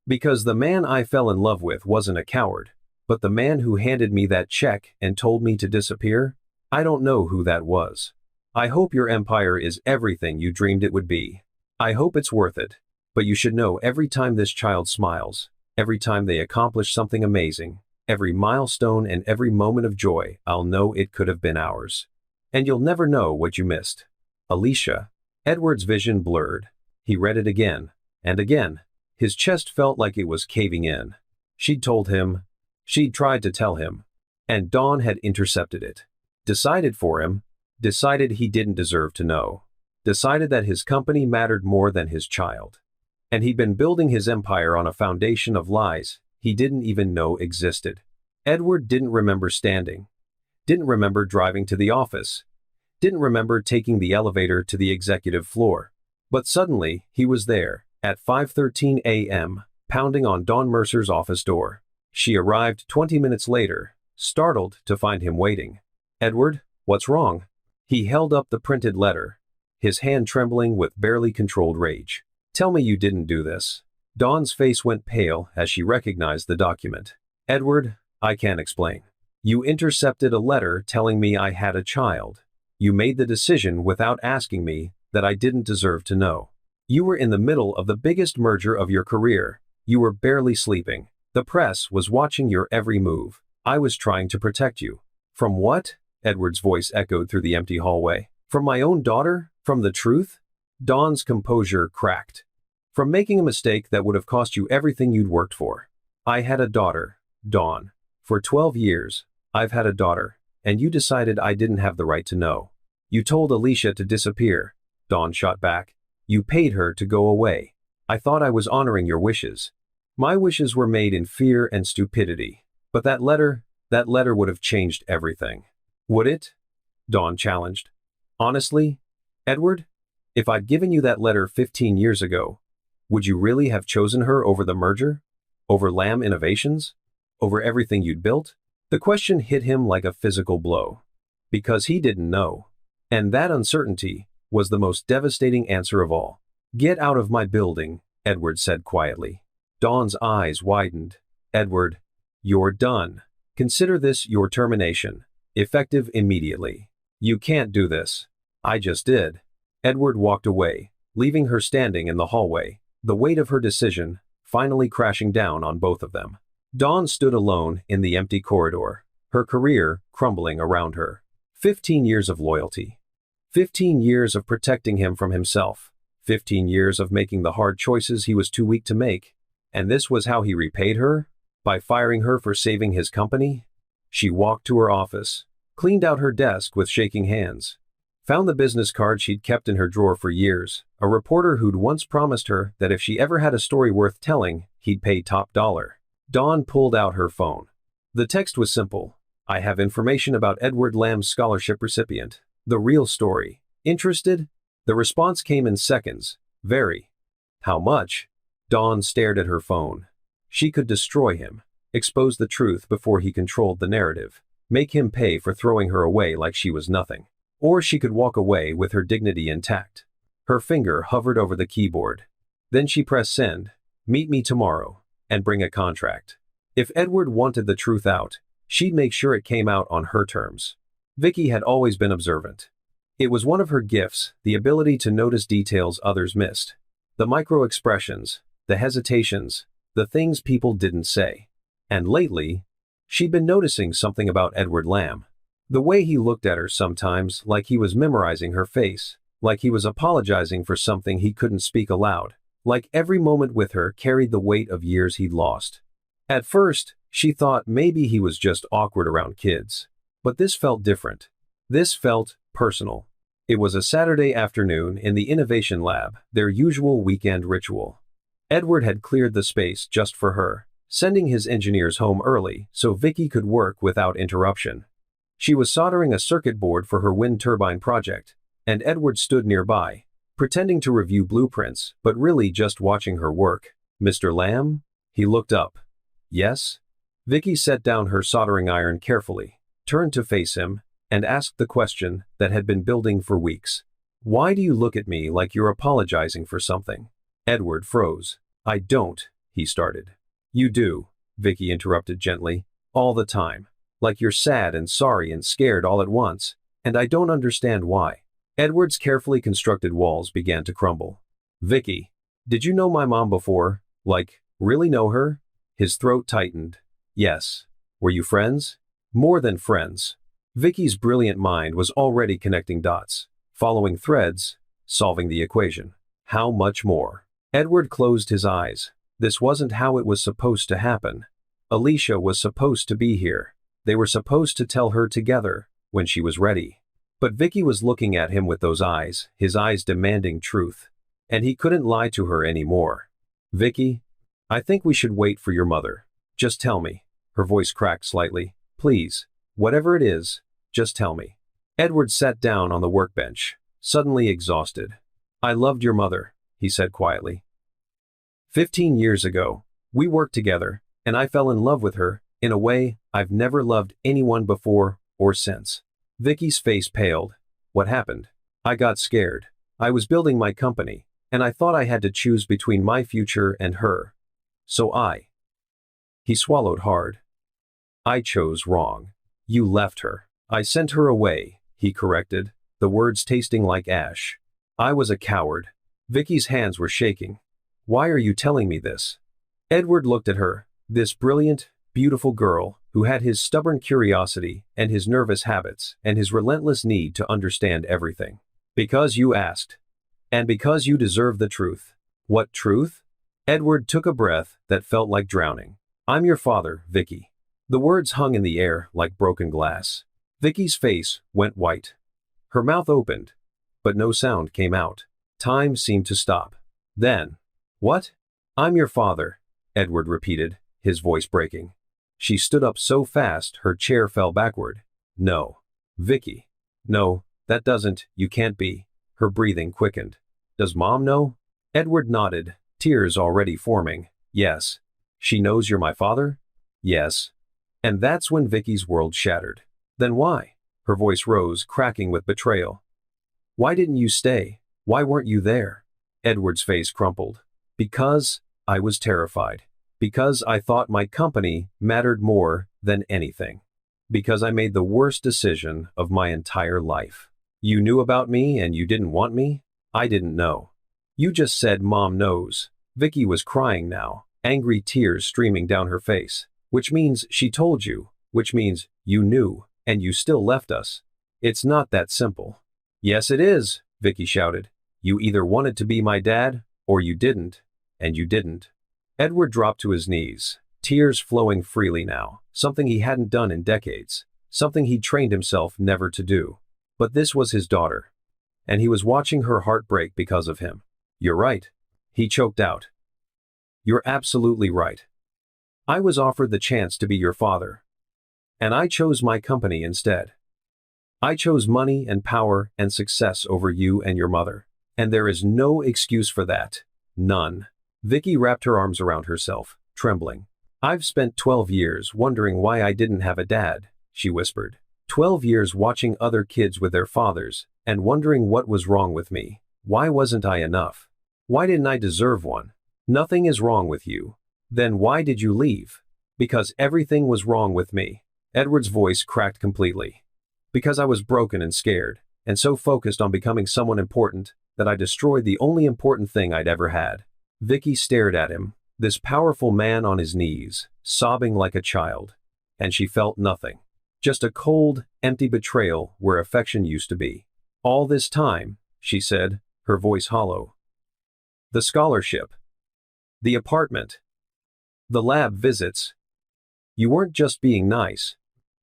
Because the man I fell in love with wasn't a coward, but the man who handed me that check and told me to disappear, I don't know who that was. I hope your empire is everything you dreamed it would be. I hope it's worth it. But you should know every time this child smiles, every time they accomplish something amazing, every milestone and every moment of joy, I'll know it could have been ours. And you'll never know what you missed. Alicia. Edward's vision blurred. He read it again. And again. His chest felt like it was caving in. She'd told him. She'd tried to tell him. And Dawn had intercepted it. Decided for him. Decided he didn't deserve to know. Decided that his company mattered more than his child. And he'd been building his empire on a foundation of lies he didn't even know existed. Edward didn't remember standing. Didn't remember driving to the office. Didn't remember taking the elevator to the executive floor. But suddenly, he was there, at 5:13 a.m., pounding on Dawn Mercer's office door. She arrived 20 minutes later, startled to find him waiting. "Edward, what's wrong?" He held up the printed letter, his hand trembling with barely controlled rage. "Tell me you didn't do this." Dawn's face went pale as she recognized the document. "Edward, I can't explain. You intercepted a letter telling me I had a child. You made the decision without asking me that I didn't deserve to know. You were in the middle of the biggest merger of your career. You were barely sleeping. The press was watching your every move. I was trying to protect you." "From what?" Edward's voice echoed through the empty hallway. "From my own daughter? From the truth?" Dawn's composure cracked. "From making a mistake that would have cost you everything you'd worked for. I had a daughter, Dawn. For 12 years, I've had a daughter, and you decided I didn't have the right to know. You told Alicia to disappear," Dawn shot back. "You paid her to go away. I thought I was honoring your wishes. My wishes were made in fear and stupidity. But that letter would have changed everything." "Would it?" Dawn challenged. "Honestly, Edward, if I'd given you that letter 15 years ago, would you really have chosen her over the merger? Over Lamb Innovations? Over everything you'd built?" The question hit him like a physical blow. Because he didn't know. And that uncertainty was the most devastating answer of all. "Get out of my building," Edward said quietly. Dawn's eyes widened. "Edward, you're done. Consider this your termination. Effective immediately. You can't do this." "I just did." Edward walked away, leaving her standing in the hallway, the weight of her decision finally crashing down on both of them. Dawn stood alone in the empty corridor, her career crumbling around her. 15 years of loyalty. 15 years of protecting him from himself. 15 years of making the hard choices he was too weak to make. And this was how he repaid her? By firing her for saving his company? She walked to her office, cleaned out her desk with shaking hands, found the business card she'd kept in her drawer for years, a reporter who'd once promised her that if she ever had a story worth telling, he'd pay top dollar. Dawn pulled out her phone. The text was simple. "I have information about Edward Lamb's scholarship recipient. The real story. Interested?" The response came in seconds. "Very." "How much?" Dawn stared at her phone. She could destroy him, expose the truth before he controlled the narrative, make him pay for throwing her away like she was nothing. Or she could walk away with her dignity intact. Her finger hovered over the keyboard. Then she pressed send. "Meet me tomorrow. And bring a contract." If Edward wanted the truth out, she'd make sure it came out on her terms. Vicky had always been observant. It was one of her gifts, the ability to notice details others missed. The micro-expressions, the hesitations, the things people didn't say. And lately, she'd been noticing something about Edward Lamb. The way he looked at her sometimes like he was memorizing her face, like he was apologizing for something he couldn't speak aloud. Like every moment with her carried the weight of years he'd lost. At first, she thought maybe he was just awkward around kids. But this felt different. This felt personal. It was a Saturday afternoon in the Innovation Lab, their usual weekend ritual. Edward had cleared the space just for her, sending his engineers home early so Vicky could work without interruption. She was soldering a circuit board for her wind turbine project, and Edward stood nearby, pretending to review blueprints, but really just watching her work. "Mr. Lamb?" He looked up. "Yes?" Vicky set down her soldering iron carefully, turned to face him, and asked the question that had been building for weeks. "Why do you look at me like you're apologizing for something?" Edward froze. "I don't," he started. "You do," Vicky interrupted gently. "All the time. Like you're sad and sorry and scared all at once, and I don't understand why." Edward's carefully constructed walls began to crumble. "Vicky, did you know my mom before? Like, really know her?" His throat tightened. "Yes. Were you friends?" "More than friends. Vicky's brilliant mind was already connecting dots, following threads, solving the equation. How much more? Edward closed his eyes. This wasn't how it was supposed to happen. Alicia was supposed to be here. They were supposed to tell her together, when she was ready. But Vicky was looking at him with those eyes, his eyes demanding truth. And he couldn't lie to her anymore. Vicky, I think we should wait for your mother. Just tell me. Her voice cracked slightly. Please, whatever it is, just tell me. Edward sat down on the workbench, suddenly exhausted. I loved your mother, he said quietly. 15 years ago, we worked together, and I fell in love with her, in a way I've never loved anyone before or since. Vicky's face paled. What happened? I got scared. I was building my company, and I thought I had to choose between my future and her. So He swallowed hard. I chose wrong. You left her. I sent her away, he corrected, the words tasting like ash. I was a coward. Vicky's hands were shaking. Why are you telling me this? Edward looked at her, this brilliant, beautiful girl, who had his stubborn curiosity and his nervous habits and his relentless need to understand everything. Because you asked. And because you deserve the truth. What truth? Edward took a breath that felt like drowning. I'm your father, Vicky. The words hung in the air like broken glass. Vicky's face went white. Her mouth opened, but no sound came out. Time seemed to stop. Then, what? I'm your father, Edward repeated, his voice breaking. She stood up so fast her chair fell backward. No. Vicky. No, that doesn't, you can't be. Her breathing quickened. Does Mom know? Edward nodded, tears already forming. Yes. She knows you're my father? Yes. And that's when Vicky's world shattered. Then why? Her voice rose, cracking with betrayal. Why didn't you stay? Why weren't you there? Edward's face crumpled. Because I was terrified. Because I thought my company mattered more than anything. Because I made the worst decision of my entire life. You knew about me and you didn't want me? I didn't know. You just said Mom knows. Vicky was crying now, angry tears streaming down her face. Which means she told you, which means you knew, and you still left us. It's not that simple. Yes it is, Vicky shouted. You either wanted to be my dad, or you didn't, and you didn't. Edward dropped to his knees, tears flowing freely now, something he hadn't done in decades, something he'd trained himself never to do. But this was his daughter, and he was watching her heart break because of him. You're right, he choked out. You're absolutely right. I was offered the chance to be your father. And I chose my company instead. I chose money and power and success over you and your mother. And there is no excuse for that. None. Vicky wrapped her arms around herself, trembling. I've spent 12 years wondering why I didn't have a dad, she whispered. 12 years watching other kids with their fathers, and wondering what was wrong with me. Why wasn't I enough? Why didn't I deserve one? Nothing is wrong with you. Then why did you leave? Because everything was wrong with me. Edward's voice cracked completely. Because I was broken and scared, and so focused on becoming someone important, that I destroyed the only important thing I'd ever had. Vicky stared at him, this powerful man on his knees, sobbing like a child. And she felt nothing. Just a cold, empty betrayal where affection used to be. All this time, she said, her voice hollow. The scholarship. The apartment. The lab visits. You weren't just being nice.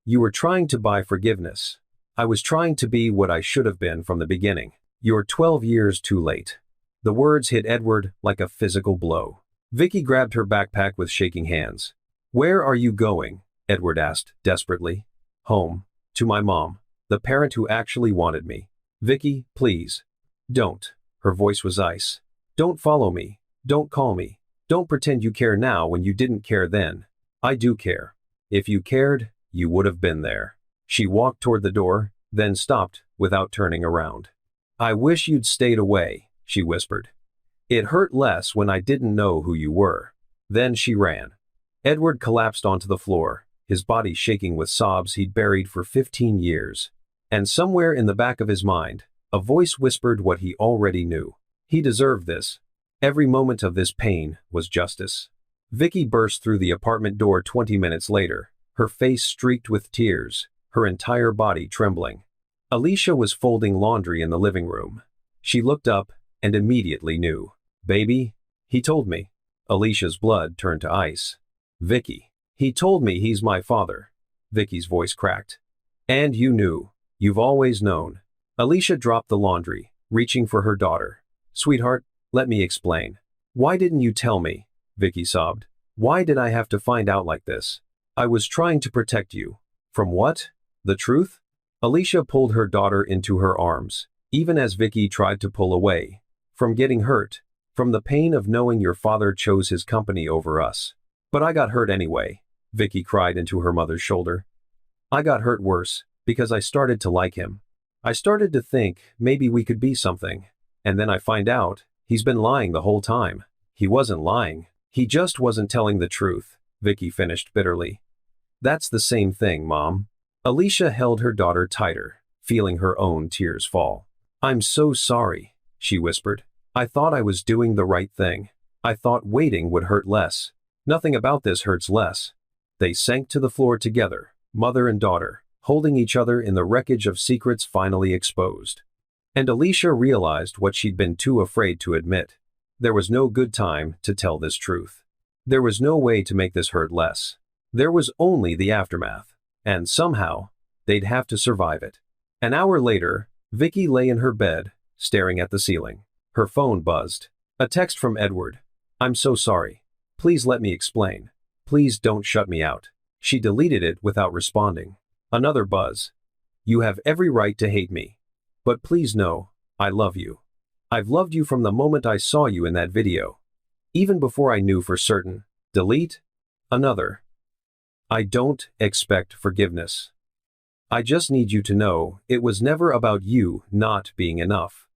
You were trying to buy forgiveness. I was trying to be what I should have been from the beginning. You're 12 years too late. The words hit Edward like a physical blow. Vicky grabbed her backpack with shaking hands. Where are you going? Edward asked, desperately. Home. To my mom. The parent who actually wanted me. Vicky, please. Don't. Her voice was ice. Don't follow me. Don't call me. Don't pretend you care now when you didn't care then. I do care. If you cared, you would have been there. She walked toward the door, then stopped, without turning around. I wish you'd stayed away, she whispered. It hurt less when I didn't know who you were. Then she ran. Edward collapsed onto the floor, his body shaking with sobs he'd buried for 15 years. And somewhere in the back of his mind, a voice whispered what he already knew. He deserved this. Every moment of this pain was justice. Vicky burst through the apartment door 20 minutes later, her face streaked with tears. her entire body trembling. Alicia was folding laundry in the living room. She looked up and immediately knew. "Baby?" "He told me." Alicia's blood turned to ice. "Vicky. He told me he's my father." Vicky's voice cracked. "And you knew. You've always known." Alicia dropped the laundry, reaching for her daughter. "Sweetheart, let me explain." "Why didn't you tell me?" Vicky sobbed. "Why did I have to find out like this? I was trying to protect you." "From what? The truth?" Alicia pulled her daughter into her arms, even as Vicky tried to pull away. "From getting hurt. From the pain of knowing your father chose his company over us." "But I got hurt anyway," Vicky cried into her mother's shoulder. "I got hurt worse, because I started to like him. I started to think maybe we could be something. And then I find out he's been lying the whole time." "He wasn't lying. He just wasn't telling the truth," Vicky finished bitterly. "That's the same thing, Mom." Alicia held her daughter tighter, feeling her own tears fall. "I'm so sorry," she whispered. "I thought I was doing the right thing. I thought waiting would hurt less. Nothing about this hurts less." They sank to the floor together, mother and daughter, holding each other in the wreckage of secrets finally exposed. And Alicia realized what she'd been too afraid to admit. There was no good time to tell this truth. There was no way to make this hurt less. There was only the aftermath. And somehow, they'd have to survive it. An hour later, Vicky lay in her bed, staring at the ceiling. Her phone buzzed. A text from Edward. "I'm so sorry. Please let me explain. Please don't shut me out." She deleted it without responding. Another buzz. "You have every right to hate me. But please know, I love you. I've loved you from the moment I saw you in that video. Even before I knew for certain." Delete. Another. "I don't expect forgiveness. I just need you to know it was never about you not being enough.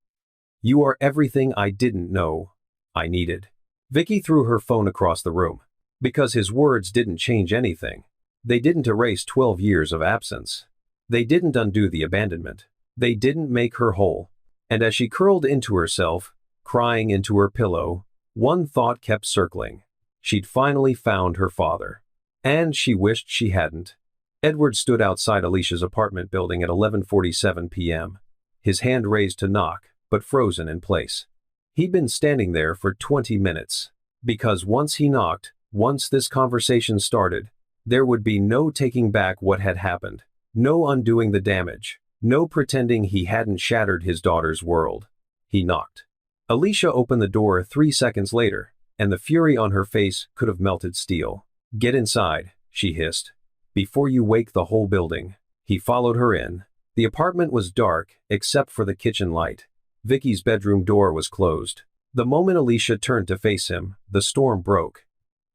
You are everything I didn't know I needed." Vicky threw her phone across the room. Because his words didn't change anything. They didn't erase 12 years of absence. They didn't undo the abandonment. They didn't make her whole. And as she curled into herself, crying into her pillow, one thought kept circling. She'd finally found her father. And she wished she hadn't. Edward stood outside Alicia's apartment building at 11:47 p.m., his hand raised to knock, but frozen in place. He'd been standing there for 20 minutes. Because once he knocked, once this conversation started, there would be no taking back what had happened, no undoing the damage, no pretending he hadn't shattered his daughter's world. He knocked. Alicia opened the door 3 seconds later, and the fury on her face could have melted steel. "Get inside," she hissed. "Before you wake the whole building." He followed her in. The apartment was dark, except for the kitchen light. Vicky's bedroom door was closed. The moment Alicia turned to face him, the storm broke.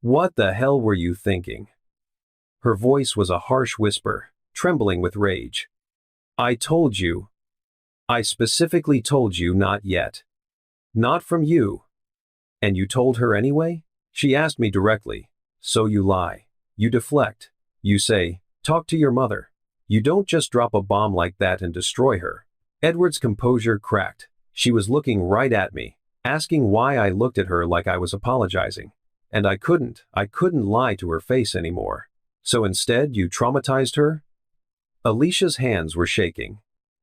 "What the hell were you thinking?" Her voice was a harsh whisper, trembling with rage. "I told you. I specifically told you not yet. Not from you." "And you told her anyway?" She asked me directly. "So you lie. You deflect. You say, talk to your mother. You don't just drop a bomb like that and destroy her." Edward's composure cracked. She was looking right at me, asking why I looked at her like I was apologizing. And I couldn't lie to her face anymore. "So instead you traumatized her?" Alicia's hands were shaking.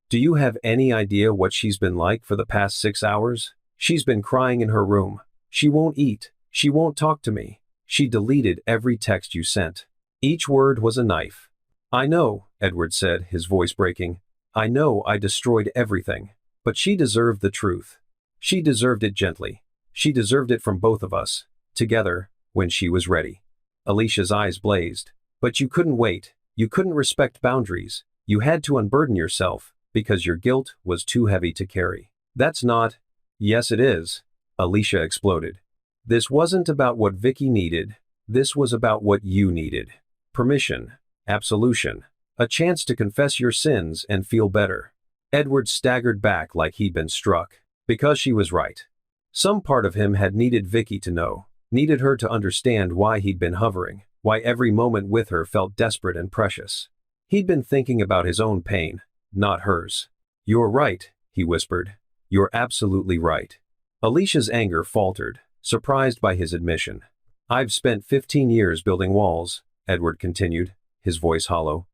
"Do you have any idea what she's been like for the past 6 hours? She's been crying in her room. She won't eat. She won't talk to me. She deleted every text you sent. Each word was a knife." "I know," Edward said, his voice breaking. "I know I destroyed everything. But she deserved the truth. She deserved it gently. She deserved it from both of us, together, when she was ready." Alicia's eyes blazed. "But you couldn't wait. You couldn't respect boundaries. You had to unburden yourself, because your guilt was too heavy to carry." "That's not—" "Yes, it is," Alicia exploded. "This wasn't about what Vicky needed. This was about what you needed. Permission, absolution, a chance to confess your sins and feel better." Edward staggered back like he'd been struck. Because she was right. Some part of him had needed Vicky to know, needed her to understand why he'd been hovering, why every moment with her felt desperate and precious. He'd been thinking about his own pain, not hers. "You're right," he whispered. "You're absolutely right." Alicia's anger faltered, surprised by his admission. "I've spent 15 years building walls," Edward continued, his voice hollow.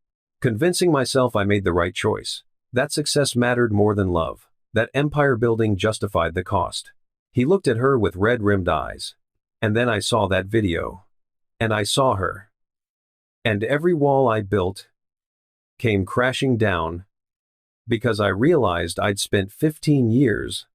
Convincing myself I made the right choice. That success mattered more than love. That empire building justified the cost. He looked at her with red-rimmed eyes. And then I saw that video. And I saw her. And every wall I built came crashing down because I realized I'd spent 15 years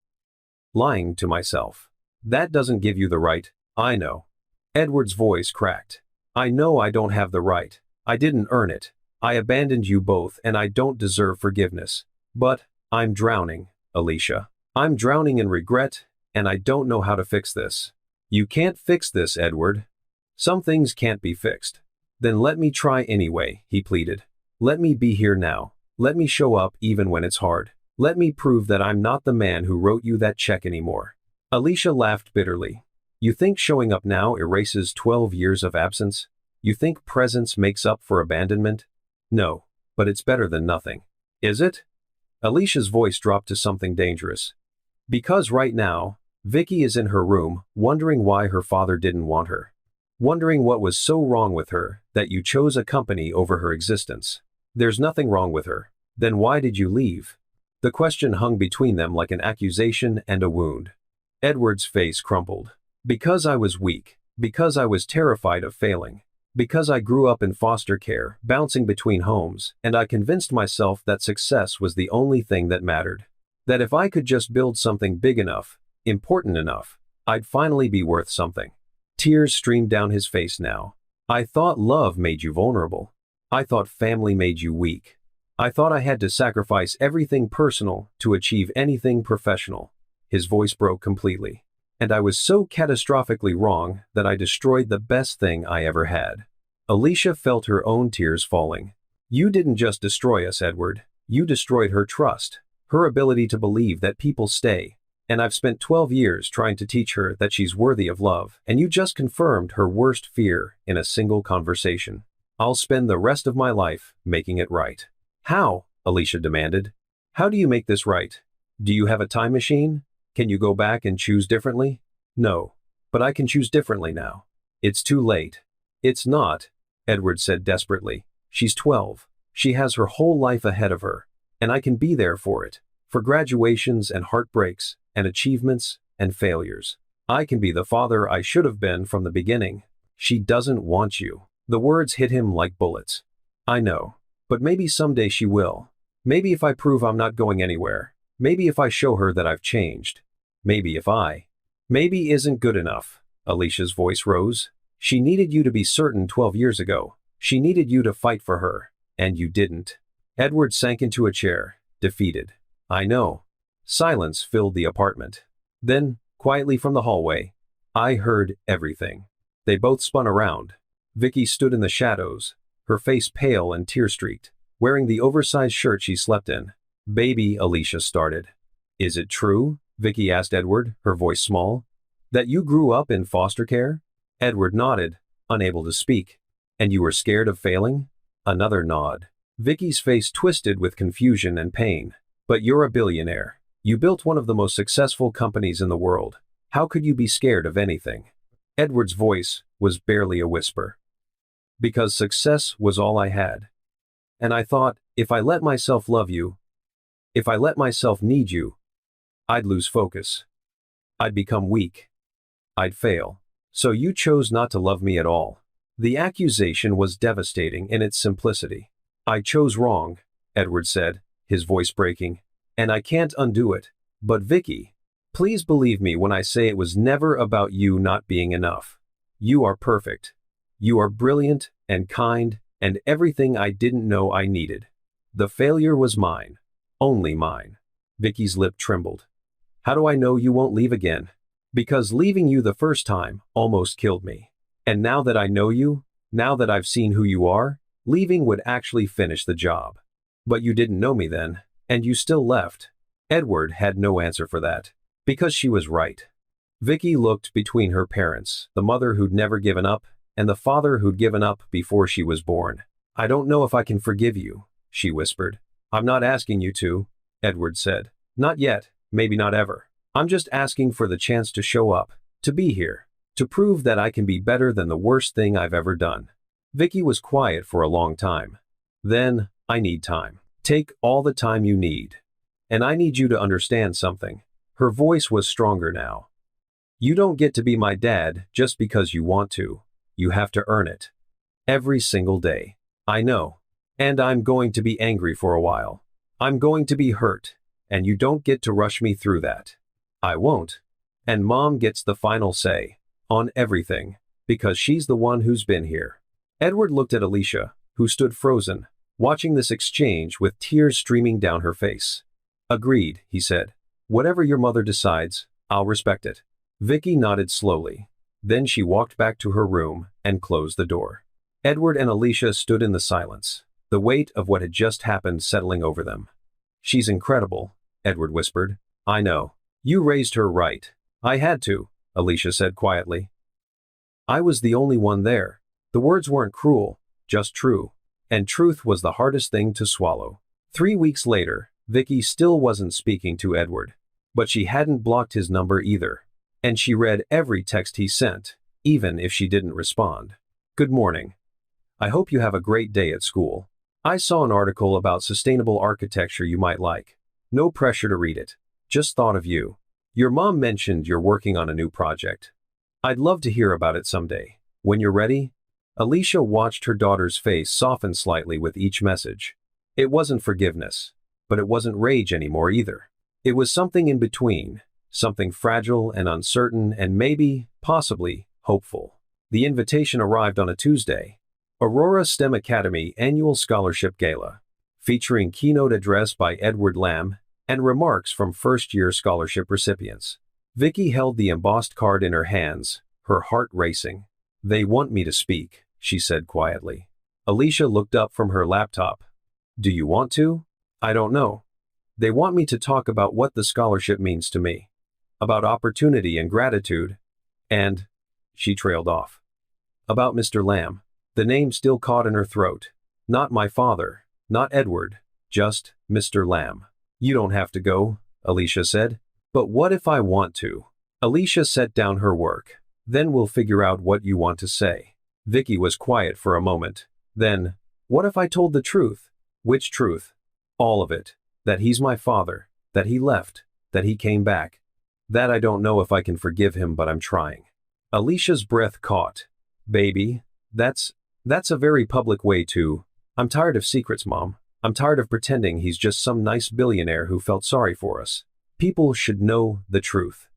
lying to myself. That doesn't give you the right, I know. Edward's voice cracked. I know I don't have the right. I didn't earn it. I abandoned you both and I don't deserve forgiveness. But I'm drowning, Alicia. I'm drowning in regret, and I don't know how to fix this. You can't fix this, Edward. Some things can't be fixed. Then let me try anyway, he pleaded. Let me be here now. Let me show up even when it's hard. Let me prove that I'm not the man who wrote you that check anymore. Alicia laughed bitterly. You think showing up now erases 12 years of absence? You think presence makes up for abandonment? No, but it's better than nothing. Is it? Alicia's voice dropped to something dangerous. Because right now, Vicky is in her room, wondering why her father didn't want her. Wondering what was so wrong with her that you chose a company over her existence. There's nothing wrong with her. Then why did you leave? The question hung between them like an accusation and a wound. Edward's face crumpled. Because I was weak. Because I was terrified of failing. Because I grew up in foster care, bouncing between homes, and I convinced myself that success was the only thing that mattered. That if I could just build something big enough, important enough, I'd finally be worth something. Tears streamed down his face now. I thought love made you vulnerable. I thought family made you weak. I thought I had to sacrifice everything personal to achieve anything professional. His voice broke completely. And I was so catastrophically wrong that I destroyed the best thing I ever had. Alicia felt her own tears falling. You didn't just destroy us, Edward. You destroyed her trust, her ability to believe that people stay. And I've spent 12 years trying to teach her that she's worthy of love, and you just confirmed her worst fear in a single conversation. I'll spend the rest of my life making it right. How? Alicia demanded. How do you make this right? Do you have a time machine? Can you go back and choose differently? No, but I can choose differently now. It's too late. It's not, Edward said desperately. She's 12. She has her whole life ahead of her, and I can be there for it. For graduations and heartbreaks, and achievements and failures. I can be the father I should have been from the beginning. She doesn't want you. The words hit him like bullets. I know, but maybe someday she will. Maybe if I prove I'm not going anywhere. Maybe if I show her that I've changed. Maybe if I. Maybe isn't good enough. Alicia's voice rose. She needed you to be certain 12 years ago. She needed you to fight for her. And you didn't. Edward sank into a chair, defeated. I know. Silence filled the apartment. Then, quietly from the hallway, I heard everything. They both spun around. Vicky stood in the shadows, her face pale and tear-streaked, wearing the oversized shirt she slept in. Baby, Alicia started. Is it true? Vicky asked Edward, her voice small. That you grew up in foster care? Edward nodded, unable to speak. And you were scared of failing? Another nod. Vicky's face twisted with confusion and pain. But you're a billionaire. You built one of the most successful companies in the world. How could you be scared of anything? Edward's voice was barely a whisper. Because success was all I had. And I thought, if I let myself love you, if I let myself need you, I'd lose focus. I'd become weak. I'd fail. So you chose not to love me at all. The accusation was devastating in its simplicity. I chose wrong, Edward said, his voice breaking. And I can't undo it. But Vicky, please believe me when I say it was never about you not being enough. You are perfect. You are brilliant and kind and everything I didn't know I needed. The failure was mine. Only mine. Vicky's lip trembled. How do I know you won't leave again? Because leaving you the first time almost killed me. And now that I know you, now that I've seen who you are, leaving would actually finish the job. But you didn't know me then, and you still left. Edward had no answer for that. Because she was right. Vicky looked between her parents, the mother who'd never given up, and the father who'd given up before she was born. I don't know if I can forgive you, she whispered. I'm not asking you to, Edward said. Not yet, maybe not ever. I'm just asking for the chance to show up, to be here, to prove that I can be better than the worst thing I've ever done. Vicky was quiet for a long time. Then, I need time. Take all the time you need. And I need you to understand something. Her voice was stronger now. You don't get to be my dad just because you want to. You have to earn it. Every single day. I know. And I'm going to be angry for a while. I'm going to be hurt. And you don't get to rush me through that. I won't. And Mom gets the final say. On everything. Because she's the one who's been here. Edward looked at Alicia, who stood frozen, watching this exchange with tears streaming down her face. Agreed, he said. Whatever your mother decides, I'll respect it. Vicky nodded slowly. Then she walked back to her room and closed the door. Edward and Alicia stood in the silence, the weight of what had just happened settling over them. She's incredible, Edward whispered. I know. You raised her right. I had to, Alicia said quietly. I was the only one there. The words weren't cruel, just true. And truth was the hardest thing to swallow. 3 weeks later, Vicky still wasn't speaking to Edward. But she hadn't blocked his number either. And she read every text he sent, even if she didn't respond. Good morning. I hope you have a great day at school. I saw an article about sustainable architecture you might like. No pressure to read it. Just thought of you. Your mom mentioned you're working on a new project. I'd love to hear about it someday. When you're ready. Alicia watched her daughter's face soften slightly with each message. It wasn't forgiveness, but it wasn't rage anymore either. It was something in between, something fragile and uncertain and maybe, possibly, hopeful. The invitation arrived on a Tuesday. Aurora STEM Academy Annual Scholarship Gala, featuring keynote address by Edward Lamb and remarks from first-year scholarship recipients. Vicky held the embossed card in her hands, her heart racing. They want me to speak, she said quietly. Alicia looked up from her laptop. Do you want to? I don't know. They want me to talk about what the scholarship means to me. About opportunity and gratitude. And, she trailed off. About Mr. Lamb. The name still caught in her throat. Not my father, not Edward, just Mr. Lamb. You don't have to go, Alicia said. But what if I want to? Alicia set down her work. Then we'll figure out what you want to say. Vicky was quiet for a moment. Then, what if I told the truth? Which truth? All of it. That he's my father, that he left, that he came back. That I don't know if I can forgive him, but I'm trying. Alicia's breath caught. Baby, that's a very public way to. I'm tired of secrets, Mom. I'm tired of pretending he's just some nice billionaire who felt sorry for us. People should know the truth.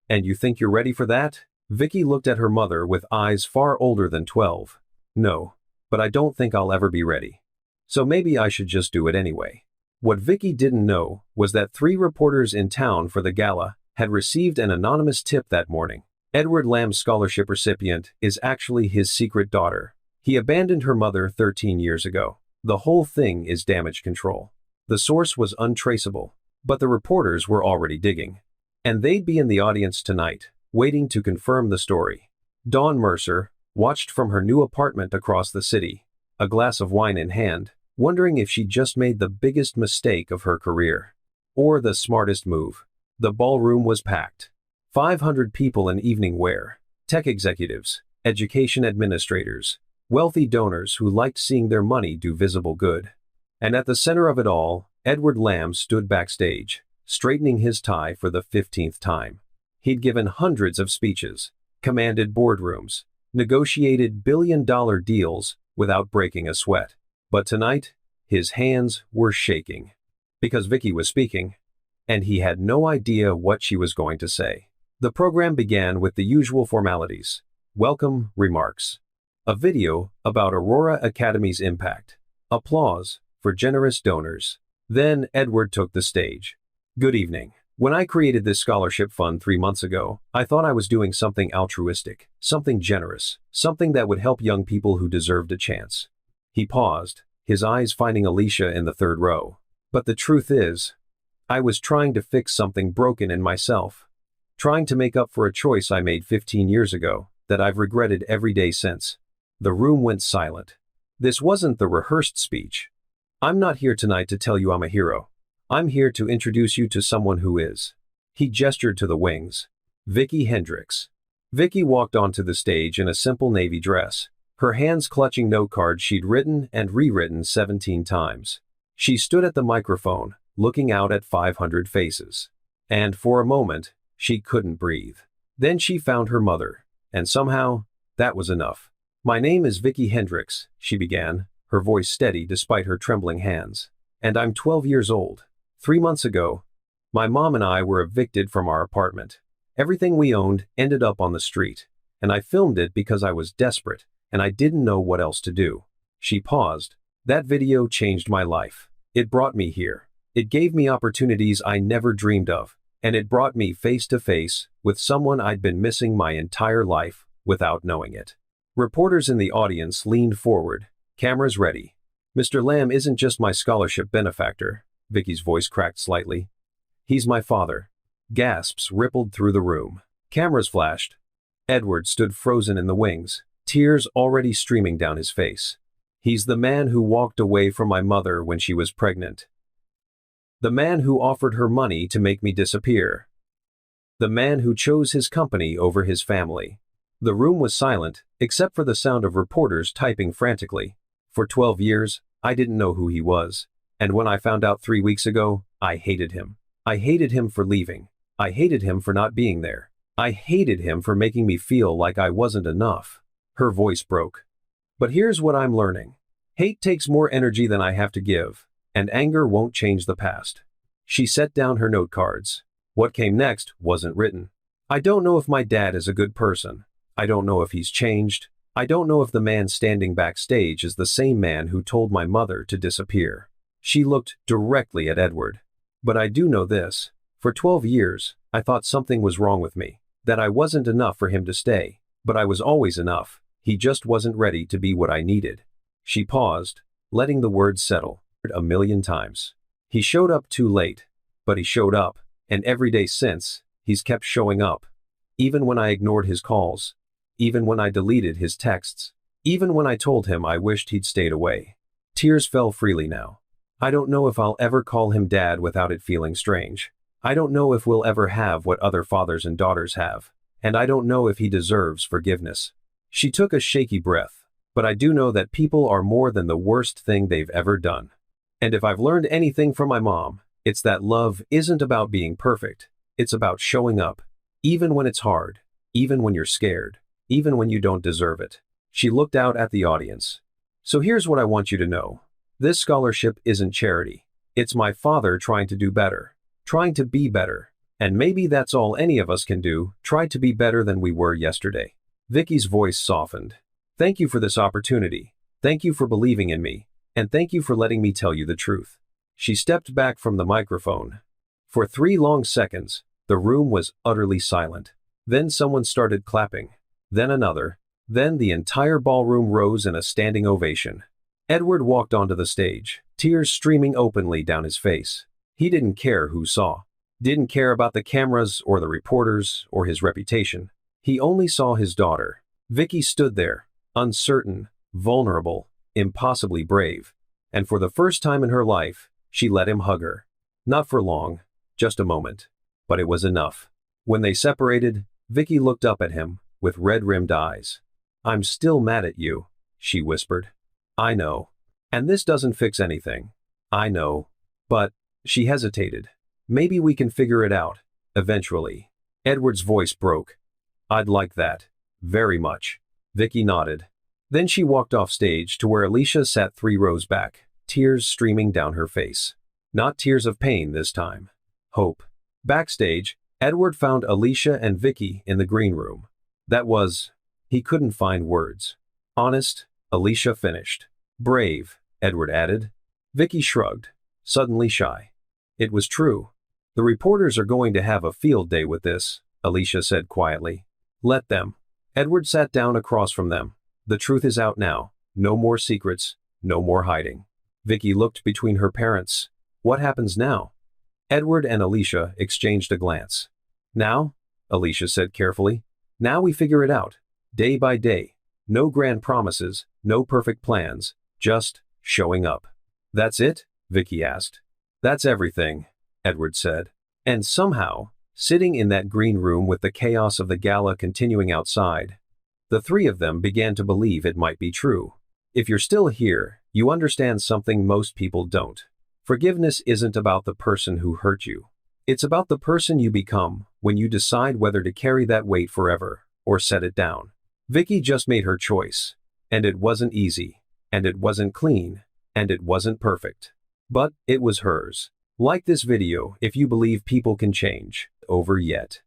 And you think you're ready for that? Vicky looked at her mother with eyes far older than 12. No, but I don't think I'll ever be ready. So maybe I should just do it anyway. What Vicky didn't know was that 3 reporters in town for the gala had received an anonymous tip that morning. Edward Lamb's scholarship recipient is actually his secret daughter. He abandoned her mother 13 years ago. The whole thing is damage control. The source was untraceable, but the reporters were already digging. And they'd be in the audience tonight, waiting to confirm the story. Dawn Mercer watched from her new apartment across the city, a glass of wine in hand, wondering if she'd just made the biggest mistake of her career. Or the smartest move. The ballroom was packed. 500 people in evening wear, tech executives, education administrators, wealthy donors who liked seeing their money do visible good. And at the center of it all, Edward Lamb stood backstage, straightening his tie for the 15th time. He'd given hundreds of speeches, commanded boardrooms, negotiated billion-dollar deals without breaking a sweat. But tonight, his hands were shaking. Because Vicky was speaking, and he had no idea what she was going to say. The program began with the usual formalities. Welcome remarks. A video about Aurora Academy's impact. Applause for generous donors. Then Edward took the stage. Good evening. When I created this scholarship fund 3 months ago, I thought I was doing something altruistic, something generous, something that would help young people who deserved a chance. He paused, his eyes finding Alicia in the 3rd row. But the truth is, I was trying to fix something broken in myself. Trying to make up for a choice I made 15 years ago, that I've regretted every day since. The room went silent. This wasn't the rehearsed speech. I'm not here tonight to tell you I'm a hero. I'm here to introduce you to someone who is. He gestured to the wings. Vicky Hendricks. Vicky walked onto the stage in a simple navy dress, her hands clutching note cards she'd written and rewritten 17 times. She stood at the microphone, looking out at 500 faces. And for a moment, she couldn't breathe. Then she found her mother. And somehow, that was enough. "My name is Vicky Hendricks," she began, her voice steady despite her trembling hands. "And I'm 12 years old. 3 months ago, my mom and I were evicted from our apartment. Everything we owned ended up on the street. And I filmed it because I was desperate, and I didn't know what else to do." She paused. "That video changed my life. It brought me here. It gave me opportunities I never dreamed of. And it brought me face to face with someone I'd been missing my entire life without knowing it." Reporters in the audience leaned forward, cameras ready. "Mr. Lamb isn't just my scholarship benefactor," Vicky's voice cracked slightly. "He's my father." Gasps rippled through the room. Cameras flashed. Edward stood frozen in the wings, tears already streaming down his face. "He's the man who walked away from my mother when she was pregnant. The man who offered her money to make me disappear. The man who chose his company over his family." The room was silent, except for the sound of reporters typing frantically. "For 12 years, I didn't know who he was. And when I found out 3 weeks ago, I hated him. I hated him for leaving. I hated him for not being there. I hated him for making me feel like I wasn't enough." Her voice broke. "But here's what I'm learning. Hate takes more energy than I have to give, and anger won't change the past." She set down her note cards. What came next wasn't written. "I don't know if my dad is a good person. I don't know if he's changed. I don't know if the man standing backstage is the same man who told my mother to disappear." She looked directly at Edward. "But I do know this. For 12 years, I thought something was wrong with me, that I wasn't enough for him to stay. But I was always enough. He just wasn't ready to be what I needed." She paused, letting the words settle. "A million times. He showed up too late, but he showed up, and every day since, he's kept showing up. Even when I ignored his calls. Even when I deleted his texts. Even when I told him I wished he'd stayed away." Tears fell freely now. "I don't know if I'll ever call him dad without it feeling strange. I don't know if we'll ever have what other fathers and daughters have. And I don't know if he deserves forgiveness." She took a shaky breath. "But I do know that people are more than the worst thing they've ever done. And if I've learned anything from my mom, it's that love isn't about being perfect. It's about showing up. Even when it's hard. Even when you're scared. Even when you don't deserve it." She looked out at the audience. "So here's what I want you to know. This scholarship isn't charity. It's my father trying to do better. Trying to be better. And maybe that's all any of us can do, try to be better than we were yesterday." Vicky's voice softened. "Thank you for this opportunity. Thank you for believing in me. And thank you for letting me tell you the truth." She stepped back from the microphone. For 3 long seconds, the room was utterly silent. Then someone started clapping. Then another. Then the entire ballroom rose in a standing ovation. Edward walked onto the stage, tears streaming openly down his face. He didn't care who saw. Didn't care about the cameras or the reporters or his reputation. He only saw his daughter. Vicky stood there, uncertain, vulnerable, impossibly brave. And for the first time in her life, she let him hug her. Not for long, just a moment. But it was enough. When they separated, Vicky looked up at him, with red-rimmed eyes. "I'm still mad at you," she whispered. "I know. And this doesn't fix anything. I know. But," she hesitated, "maybe we can figure it out, eventually." Edward's voice broke. "I'd like that. Very much." Vicky nodded. Then she walked off stage to where Alicia sat 3 rows back, tears streaming down her face. Not tears of pain this time. Hope. Backstage, Edward found Alicia and Vicky in the green room. That was, he couldn't find words. "Honest," Alicia finished. "Brave," Edward added. Vicky shrugged, suddenly shy. It was true. "The reporters are going to have a field day with this," Alicia said quietly. "Let them." Edward sat down across from them. "The truth is out now. No more secrets, no more hiding." Vicky looked between her parents. "What happens now?" Edward and Alicia exchanged a glance. "Now," Alicia said carefully, "now we figure it out. Day by day. No grand promises, no perfect plans, just showing up." "That's it?" Vicky asked. "That's everything," Edward said. And somehow, sitting in that green room with the chaos of the gala continuing outside, the 3 of them began to believe it might be true. If you're still here, you understand something most people don't. Forgiveness isn't about the person who hurt you. It's about the person you become when you decide whether to carry that weight forever or set it down. Vicky just made her choice. And it wasn't easy. And it wasn't clean. And it wasn't perfect. But it was hers. Like this video if you believe people can change. Over yet.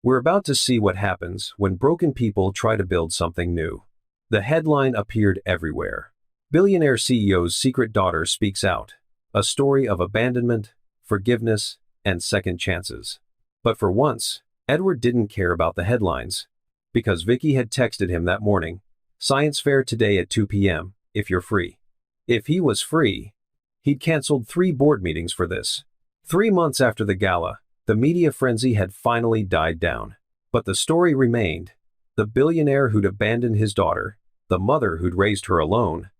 We're about to see what happens when broken people try to build something new. The headline appeared everywhere. Billionaire CEO's secret daughter speaks out. A story of abandonment, forgiveness, and second chances. But for once, Edward didn't care about the headlines. Because Vicky had texted him that morning, "Science fair today at 2 p.m., if you're free." If he was free, he'd canceled 3 board meetings for this. 3 months after the gala, the media frenzy had finally died down. But the story remained. The billionaire who'd abandoned his daughter, the mother who'd raised her alone,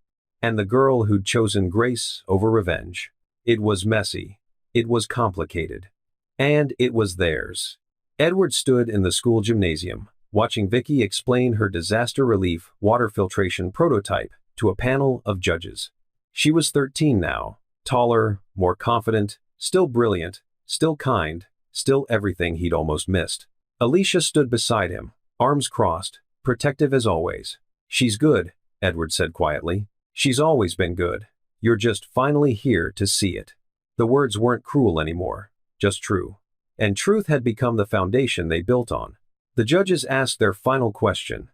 and the girl who'd chosen grace over revenge. It was messy. It was complicated. And it was theirs. Edward stood in the school gymnasium, watching Vicky explain her disaster relief water filtration prototype to a panel of judges. She was 13 now, taller, more confident, still brilliant, still kind, still everything he'd almost missed. Alicia stood beside him, arms crossed, protective as always. "She's good," Edward said quietly. "She's always been good. You're just finally here to see it." The words weren't cruel anymore, just true. And truth had become the foundation they built on. The judges asked their final question.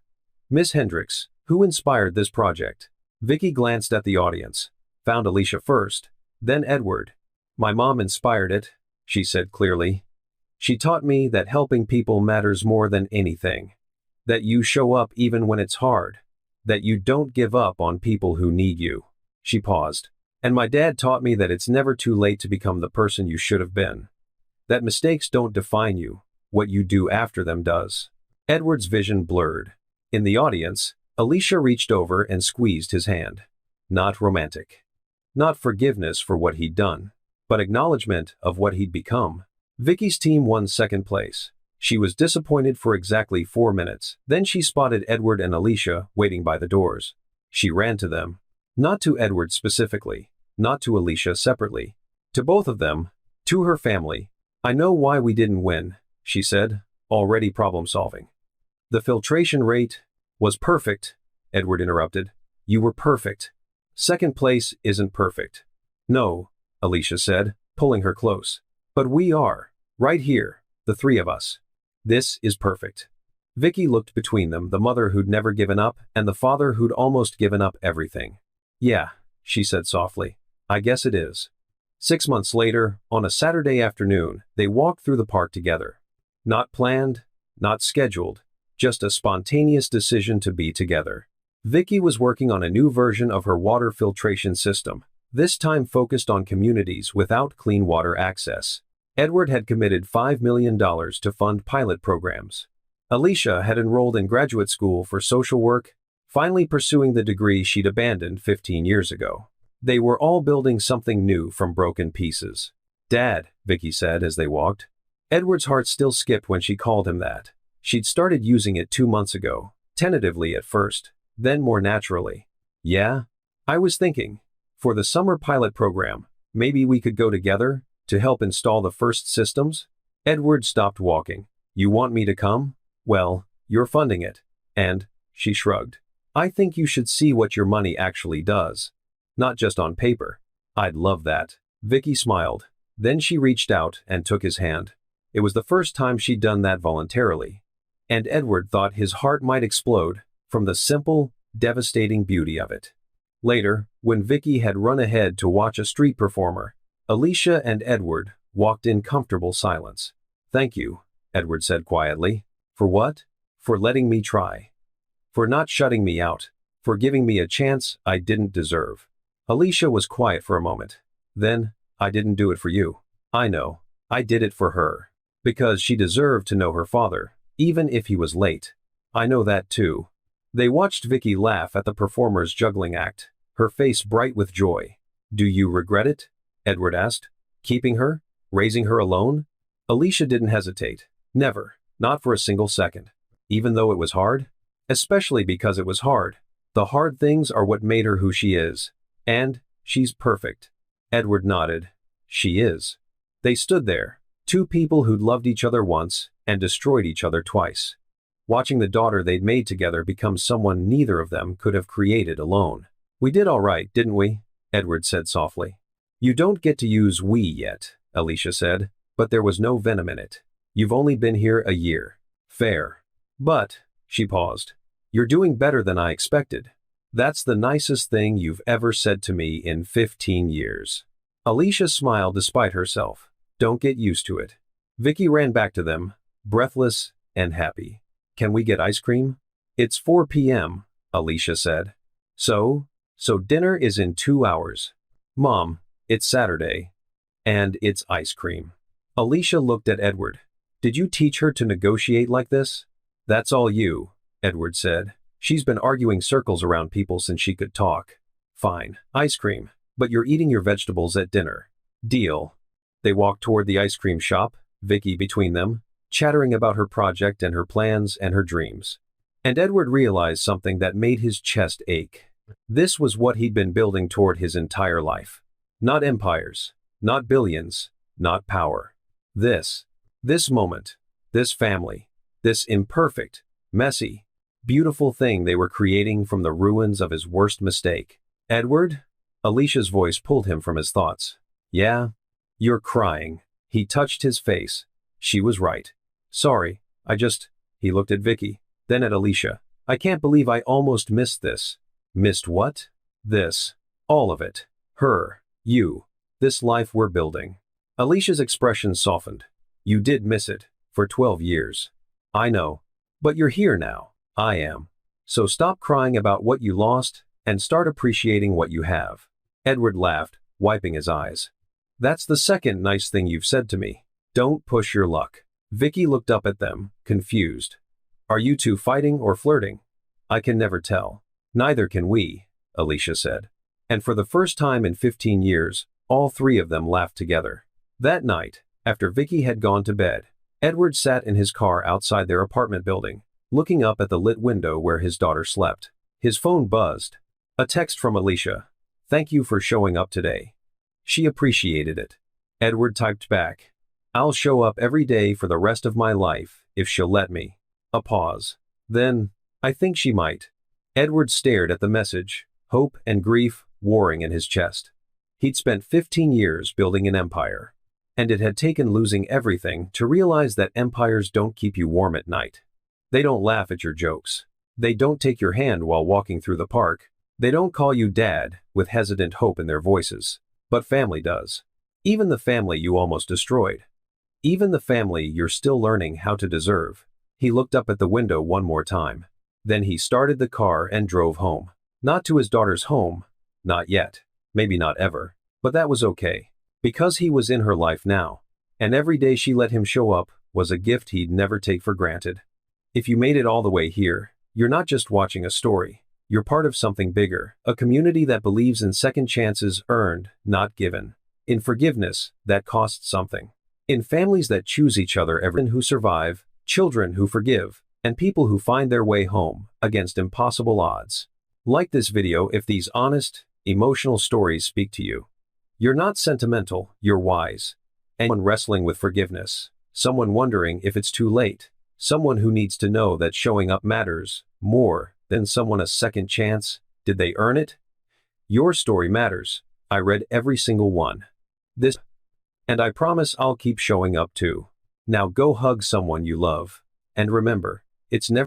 "Miss Hendricks, who inspired this project?" Vicky glanced at the audience, found Alicia first, then Edward. "My mom inspired it," she said clearly. "She taught me that helping people matters more than anything. That you show up even when it's hard. That you don't give up on people who need you." She paused. "And my dad taught me that it's never too late to become the person you should have been. That mistakes don't define you, what you do after them does." Edward's vision blurred. In the audience, Alicia reached over and squeezed his hand. Not romantic. Not forgiveness for what he'd done, but acknowledgement of what he'd become. Vicky's team won second place. She was disappointed for exactly 4 minutes. Then she spotted Edward and Alicia waiting by the doors. She ran to them. Not to Edward specifically, not to Alicia separately. To both of them, to her family. "I know why we didn't win," she said, already problem-solving. "The filtration rate was perfect," Edward interrupted. "You were perfect. Second place isn't perfect." "No," Alicia said, pulling her close. "But we are. Right here, the 3 of us. This is perfect." Vicky looked between them, the mother who'd never given up and the father who'd almost given up everything. "Yeah," she said softly. "I guess it is." 6 months later, on a Saturday afternoon, they walked through the park together. Not planned, not scheduled, just a spontaneous decision to be together. Vicky was working on a new version of her water filtration system, this time focused on communities without clean water access. Edward had committed $5 million to fund pilot programs. Alicia had enrolled in graduate school for social work, finally pursuing the degree she'd abandoned 15 years ago. They were all building something new from broken pieces. "Dad," Vicky said as they walked. Edward's heart still skipped when she called him that. She'd started using it 2 months ago, tentatively at first, then more naturally. "Yeah? I was thinking, for the summer pilot program, maybe we could go together to help install the first systems?" Edward stopped walking. "You want me to come? Well, you're funding it." And, she shrugged, "I think you should see what your money actually does. Not just on paper." "I'd love that." Vicky smiled. Then she reached out and took his hand. It was the first time she'd done that voluntarily. And Edward thought his heart might explode from the simple, devastating beauty of it. Later, when Vicky had run ahead to watch a street performer, Alicia and Edward walked in comfortable silence. "Thank you," Edward said quietly. "For what?" "For letting me try. For not shutting me out. For giving me a chance I didn't deserve." Alicia was quiet for a moment. Then, "I didn't do it for you. I know. I did it for her. Because she deserved to know her father, even if he was late. I know that too." They watched Vicky laugh at the performer's juggling act, her face bright with joy. "Do you regret it?" Edward asked. "Keeping her? Raising her alone?" Alicia didn't hesitate. Never. Not for a single second. Even though it was hard? Especially because it was hard. The hard things are what made her who she is. And she's perfect. Edward nodded. She is. They stood there, two people who'd loved each other once and destroyed each other twice, watching the daughter they'd made together become someone neither of them could have created alone. We did all right, didn't we? Edward said softly. You don't get to use we yet, Alicia said, but there was no venom in it. You've only been here a year. Fair. But, she paused, you're doing better than I expected. That's the nicest thing you've ever said to me in 15 years. Alicia smiled despite herself. Don't get used to it. Vicky ran back to them, breathless and happy. Can we get ice cream? It's 4 p.m., Alicia said. So dinner is in 2 hours. Mom, it's Saturday. And it's ice cream. Alicia looked at Edward. Did you teach her to negotiate like this? That's all you, Edward said. She's been arguing circles around people since she could talk. Fine, ice cream, but you're eating your vegetables at dinner. Deal. They walked toward the ice cream shop, Vicky between them, chattering about her project and her plans and her dreams. And Edward realized something that made his chest ache. This was what he'd been building toward his entire life. Not empires, not billions, not power. This moment, this family, this imperfect, messy, beautiful thing they were creating from the ruins of his worst mistake. Edward? Alicia's voice pulled him from his thoughts. Yeah? You're crying. He touched his face. She was right. Sorry, he looked at Vicky, then at Alicia. I can't believe I almost missed this. Missed what? This. All of it. Her. You. This life we're building. Alicia's expression softened. You did miss it. For 12 years. I know. But you're here now. I am. So stop crying about what you lost, and start appreciating what you have. Edward laughed, wiping his eyes. That's the second nice thing you've said to me. Don't push your luck. Vicky looked up at them, confused. Are you two fighting or flirting? I can never tell. Neither can we, Alicia said. And for the first time in 15 years, all three of them laughed together. That night, after Vicky had gone to bed, Edward sat in his car outside their apartment building, looking up at the lit window where his daughter slept. His phone buzzed. A text from Alicia. Thank you for showing up today. She appreciated it. Edward typed back. I'll show up every day for the rest of my life, if she'll let me. A pause. Then, I think she might. Edward stared at the message, hope and grief warring in his chest. He'd spent 15 years building an empire. And it had taken losing everything to realize that empires don't keep you warm at night. They don't laugh at your jokes. They don't take your hand while walking through the park. They don't call you dad, with hesitant hope in their voices. But family does. Even the family you almost destroyed. Even the family you're still learning how to deserve. He looked up at the window one more time. Then he started the car and drove home. Not to his daughter's home. Not yet. Maybe not ever. But that was okay. Because he was in her life now. And every day she let him show up was a gift he'd never take for granted. If you made it all the way here, you're not just watching a story. You're part of something bigger, a community that believes in second chances earned, not given. In forgiveness that costs something. In families that choose each other every who survive, children who forgive, and people who find their way home against impossible odds. Like this video if these honest, emotional stories speak to you. You're not sentimental, you're wise. And someone wrestling with forgiveness, someone wondering if it's too late, someone who needs to know that showing up matters more than someone a second chance. Did they earn it? Your story matters. I read every single one. And I promise I'll keep showing up too. Now go hug someone you love. And remember, it's never